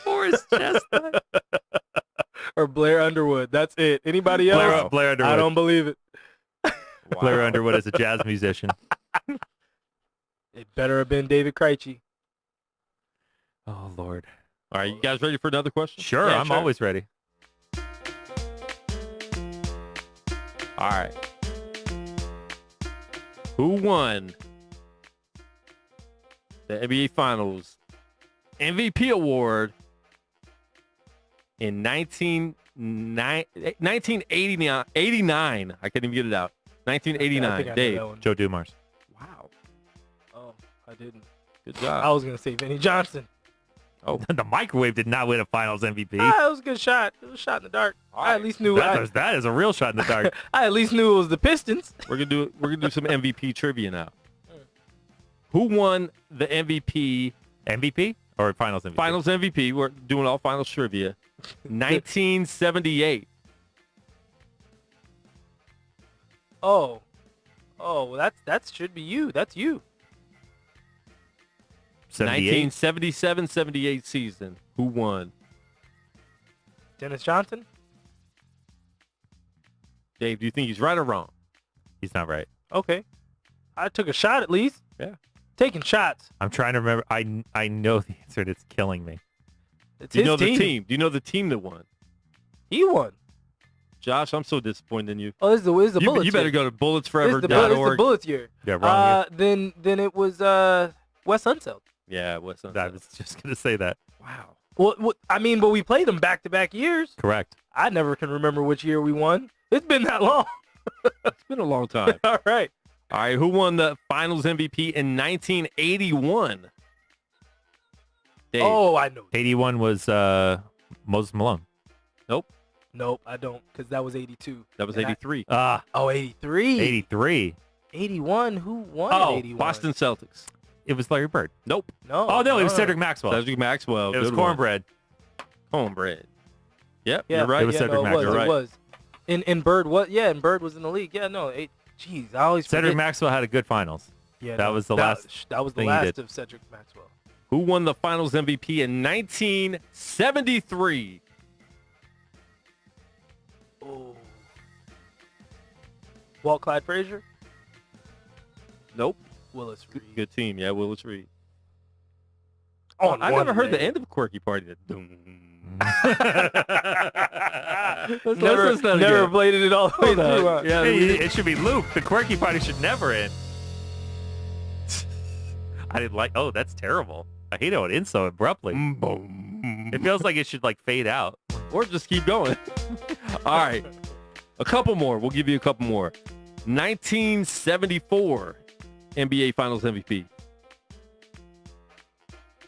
Morris Chestnut. Or Blair Underwood. That's it. Anybody else? Blair Underwood. I don't believe it. Blair Underwood is a jazz musician. It better have been David Krejci. Oh, Lord. All right, you guys ready for another question? Sure, Yeah, I'm sure. always ready. All right. Who won the NBA Finals MVP award in 1989? I couldn't even get it out. I think I 1989. know Dave. that one. Joe Dumars. Wow. Oh, I didn't. Good I job. was gonna say Vinnie Johnson. The microwave did not win a Finals MVP. It was a good shot. It was a shot in the dark. I at least knew. That is a real shot in the dark. I at least knew it was the Pistons. We're gonna do some MVP trivia now. Who won the MVP? MVP or Finals MVP? Finals MVP. We're doing all finals trivia. 1978. Oh, well, that should be you. That's you. 78. 1977-78 season. Who won? Dennis Johnson. Dave, do you think he's right or wrong? He's not right. Okay, I took a shot at least. Yeah. Taking shots. I'm trying to remember. I know the answer and it's killing me. It's Do you his know team. the team? Do you know the team that won? He won. Josh, I'm so disappointed in you. Oh, this is the Bullets You better year. go to This is the bulletsforever.org. Bullets year. Yeah, wrong. Then it was Wes Unseld. Yeah, what's up? I was just gonna say that. Wow. Well, I mean, but we played them back-to-back years. Correct. I never can remember which year we won. It's been that long. It's been a long time. All right. All right, who won the Finals MVP in 1981? Dave. Oh, I know. 81 was Moses Malone. Nope, I don't, because that was 82. That was And 83. Oh, 83. 83. 81. Who won Oh, 81? Boston Celtics. It was Larry Bird. Nope. No. Oh no, it was Cedric Maxwell. Cedric Maxwell. It was Good one. cornbread. Cornbread. Yep, Yeah, you're right. It was yeah, Cedric no, Maxwell. You're It right. was. And Bird, what? Yeah, and Bird was in the league. Yeah, no. Jeez, I always Cedric forget. Maxwell had a good finals. Yeah, that was the last That was the thing he last did. of Cedric Maxwell. Who won the Finals MVP in 1973? Oh. Walt Clyde Frazier? Nope. Willis Reed. Good team. Yeah, Willis Reed. Oh, I never heard the end of Quirky Party. That doom. Never played it all the way through. Huh? Yeah, Hey, it should be Luke. The quirky party should never end. I didn't like. Oh, that's terrible. I hate how it ends so abruptly. It feels like it should like fade out. Or just keep going. All right. A couple more. We'll give you a couple more. 1974 NBA Finals MVP.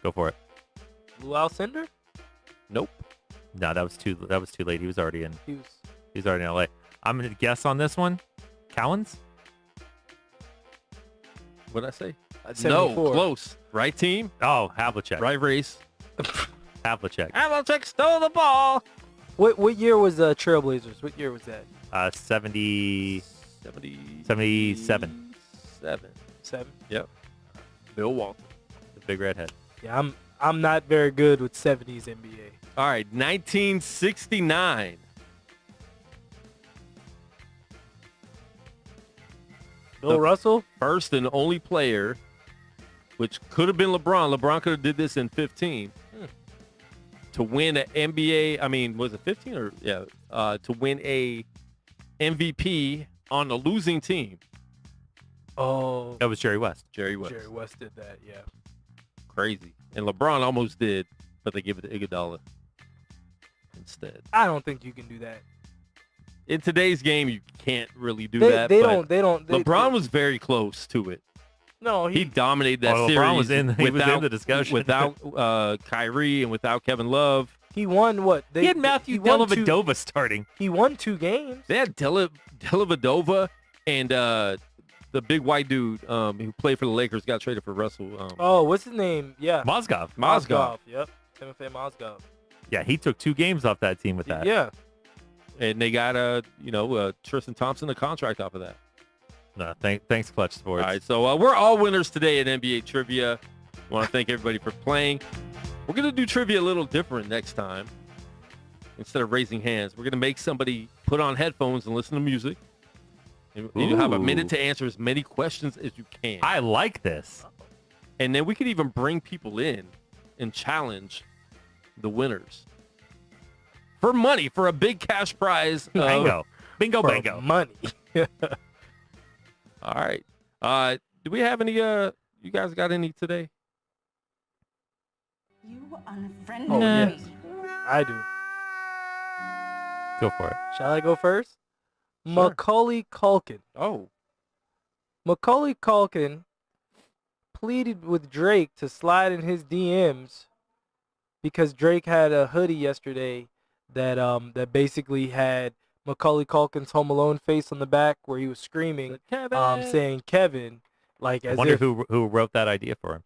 Go for it. Lou Alcindor? Nope. No, that was too late. He was already in. He was. He's already in LA. I'm gonna guess on this one. Cowens. What'd I say? No, No, close. Right team, Oh, Havlicek. right race. Havlicek. Havlicek stole the ball. What year was Trailblazers? What year was that? 77. 77. 7. Yep. Bill Walton. The big redhead. Yeah, I'm not very good with 70s NBA. All right, 1969. Bill Russell? First and only player, which could have been LeBron. LeBron could have did this in 15 to win an NBA. I mean, was it 15 or to win a MVP on a losing team? Oh, That was Jerry West. Jerry West. Jerry West did that. Yeah. Crazy. And LeBron almost did, but they give it to Iguodala instead. I don't think you can do that. In today's game, you can't really do They that. don't. LeBron was very close to it. No, He dominated that series. LeBron was in the discussion. without Kyrie and without Kevin Love. he won what? He had Matthew won two- Dellavedova starting. He won 2 games. They had Dellavedova and the big white dude who played for the Lakers got traded for Russell. Oh, what's his name? Yeah. Mozgov. Mozgov. Yep. Timothy Mozgov. Yeah, he took 2 games off that team with that. Yeah. And they got Tristan Thompson a contract off of that. No, thanks, Clutch Sports. All right, so we're all winners today at NBA Trivia. I want to thank everybody for playing. We're going to do trivia a little different next time. Instead of raising hands, we're going to make somebody put on headphones and listen to music. And you have a minute to answer as many questions as you can. I like this. And then we could even bring people in and challenge the winners. For money, for a big cash prize. Bingo. Bingo, For bingo. money. All right. Do we have any, you guys got any today? You unfriended Oh, me. yes. I do. Go for it. Shall I go first? Sure. Macaulay Culkin. Oh. Macaulay Culkin pleaded with Drake to slide in his DMs because Drake had a hoodie yesterday that basically had Macaulay Culkin's Home Alone face on the back where he was screaming, Kevin. saying Kevin, like I as wonder if who wrote that idea for him.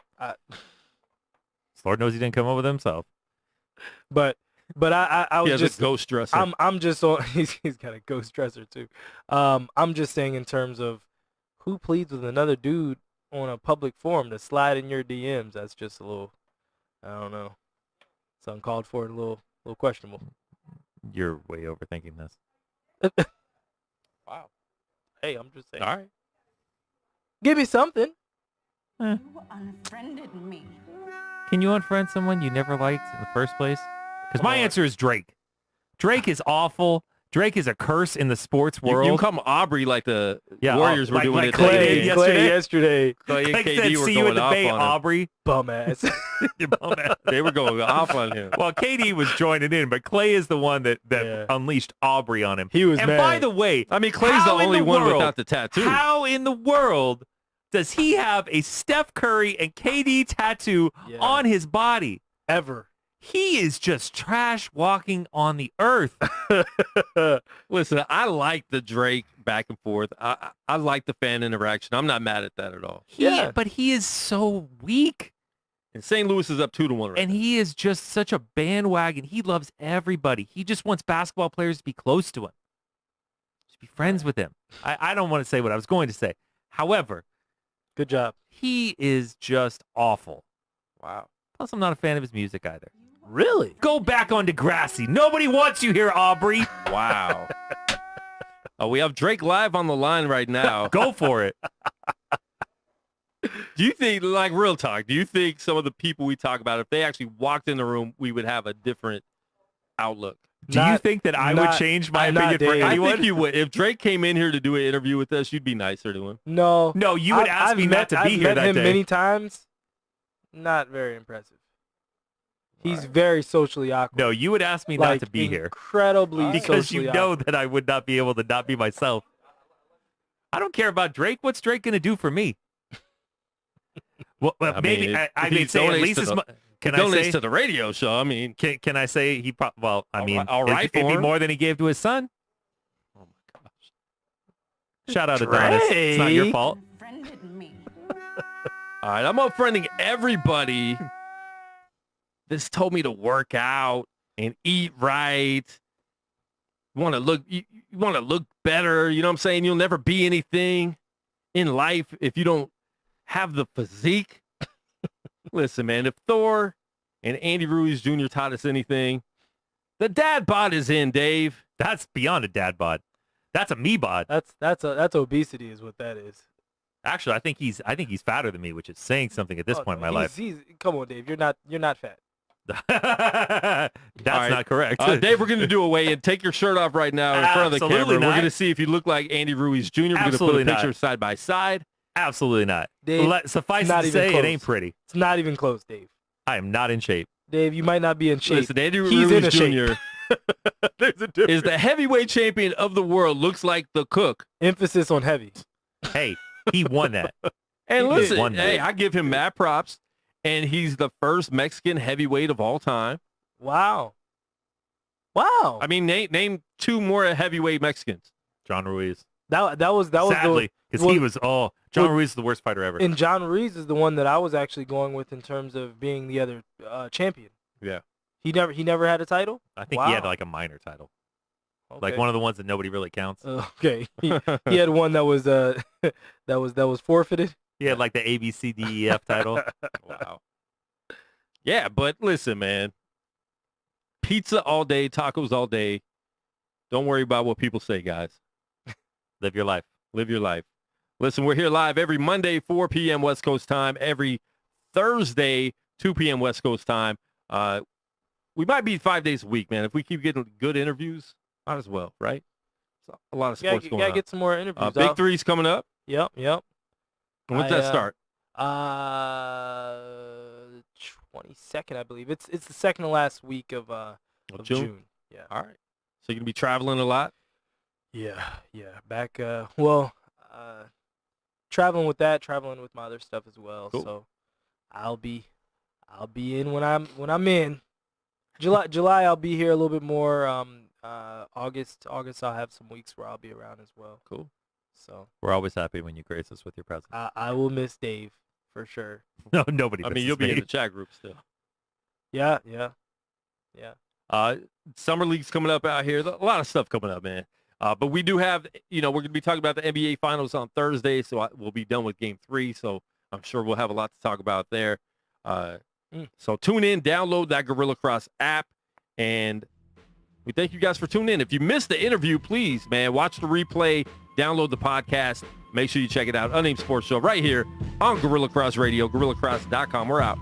Lord knows he didn't come up with it himself. But I was He has just a ghost dresser. I'm just on he's got a ghost dresser too. I'm just saying in terms of who pleads with another dude on a public forum to slide in your DMs. That's just a little, I don't know, it's uncalled for, a little questionable. You're way overthinking this. Wow. Hey, I'm just saying. All right. Give me something. You unfriended me. Can you unfriend someone you never liked in the first place? Because my answer is Drake. Drake is awful. Drake is a curse in the sports You world. can call him Aubrey like the Yeah, Warriors were like- doing like it. Clay yesterday. Clay and Like KD said, were see you in going the off Bay, on him. Aubrey. Bum ass. They were going off on him. Well, KD was joining in, but Clay is the one that Yeah. unleashed Aubrey on him. He was And mad. by the way, I mean, Clay's the how in only one world- without the tattoo. How in the world does he have a Steph Curry and KD tattoo Yeah. on his body? Ever. He is just trash walking on the earth. Listen, I like the Drake back and forth. I like the fan interaction. I'm not mad at that at all. But he is so weak. And St. Louis is up 2-1 right And he is just such a bandwagon. He loves everybody. He just wants basketball players to be close to him. Just be friends with him. I don't want to say what I was going to say. However, Good job. he is just awful. Wow. Plus, I'm not a fan of his music either. Really? Go back on Degrassi. Nobody wants you here, Aubrey. Wow. We have Drake live on the line right now. Go for it. Do you think, like real talk, do you think some of the people we talk about, if they actually walked in the room, we would have a different outlook? Do you think that I would not- change my I'm not opinion for Dave. I anyone? think you would. If Drake came in here to do an interview with us, you'd be nicer to him. No. No, you would ask me not to be here I've met that him day. many times. Not very impressive. He's very socially awkward. No, you would ask me not to be here. Incredibly Because socially you know awkward. that I would not be able to not be myself. I don't care about Drake. What's Drake going to do for me? Well, I maybe mean, I if he would say at donates least to as the- much. Can He I donates say? to the radio show. I mean, Can I say he? Well, I mean, all right it'd for be him. more than he gave to his son. oh my gosh. Shout out Adonis. It's not your Drake. fault. All right, I'm unfriending everybody that's told me to work out and eat right. You want to look better. You know what I'm saying? You'll never be anything in life if you don't have the physique. Listen, man, if Thor and Andy Ruiz Jr. taught us anything, the dad bod is in, Dave. That's beyond a dad bod. That's a me bod. That's obesity is what that is. Actually, I think he's fatter than me, which is saying something at this point in my life. Come on, Dave. You're not fat. That's right. not correct. Dave, we're going to do a weigh-in. Take your shirt off right now in front of the Absolutely camera. not. We're going to see if you look like Andy Ruiz Jr. We're going to put Absolutely a not. picture side by side. Absolutely not. Dave, Suffice not it to even say, close. it ain't pretty. It's not even close, Dave. I am not in shape. Dave, you might not be in shape. Listen, Andy He's in Ruiz a shape. Jr. There's a difference. is the heavyweight champion of the world. Looks like the cook. Emphasis on heavy. Hey, he won that. And He listen, won that. hey, I give him mad props. And he's the first Mexican heavyweight of all time. Wow. I mean, name two more heavyweight Mexicans. John Ruiz. that was Sadly, because he was John well, Ruiz is the worst fighter ever. And John Ruiz is the one that I was actually going with in terms of being the other champion. Yeah. He never had a title. I think he had Wow. like a minor title, Okay. like one of the ones that nobody really counts. Okay. He had one that was that was forfeited. He had like the ABCDEF title. Wow. Yeah, but listen, man. Pizza all day, tacos all day. Don't worry about what people say, guys. Live your life. Live your life. Listen, we're here live every Monday, 4 p.m. West Coast time, every Thursday, 2 p.m. West Coast time. We might be 5 days a week, man. If we keep getting good interviews, might as well, right? So, a lot of sports You going gotta on. get some more interviews. Big Three's coming up. Yep. When's that start? 22nd, I believe. It's the second to last week of June. Yeah. All right. So you're going to be traveling a lot? Yeah. Back traveling with my other stuff as well. Cool. So I'll be in when I'm in. July I'll be here a little bit more. August I'll have some weeks where I'll be around as well. Cool. So We're always happy when you grace us with your presence. I will miss Dave for sure. No, nobody. I mean, misses you'll be me. in the chat group still. Yeah. Summer league's coming up out here. A lot of stuff coming up, man. But we do have, we're going to be talking about the NBA Finals on Thursday, so we'll be done with Game 3, so I'm sure we'll have a lot to talk about there. So tune in, download that Gorilla Cross app, and we thank you guys for tuning in. If you missed the interview, please, man, watch the replay, download the podcast. Make sure you check it out. UNNamed Sports Show right here on Gorilla Cross Radio, gorillacross.com. We're out.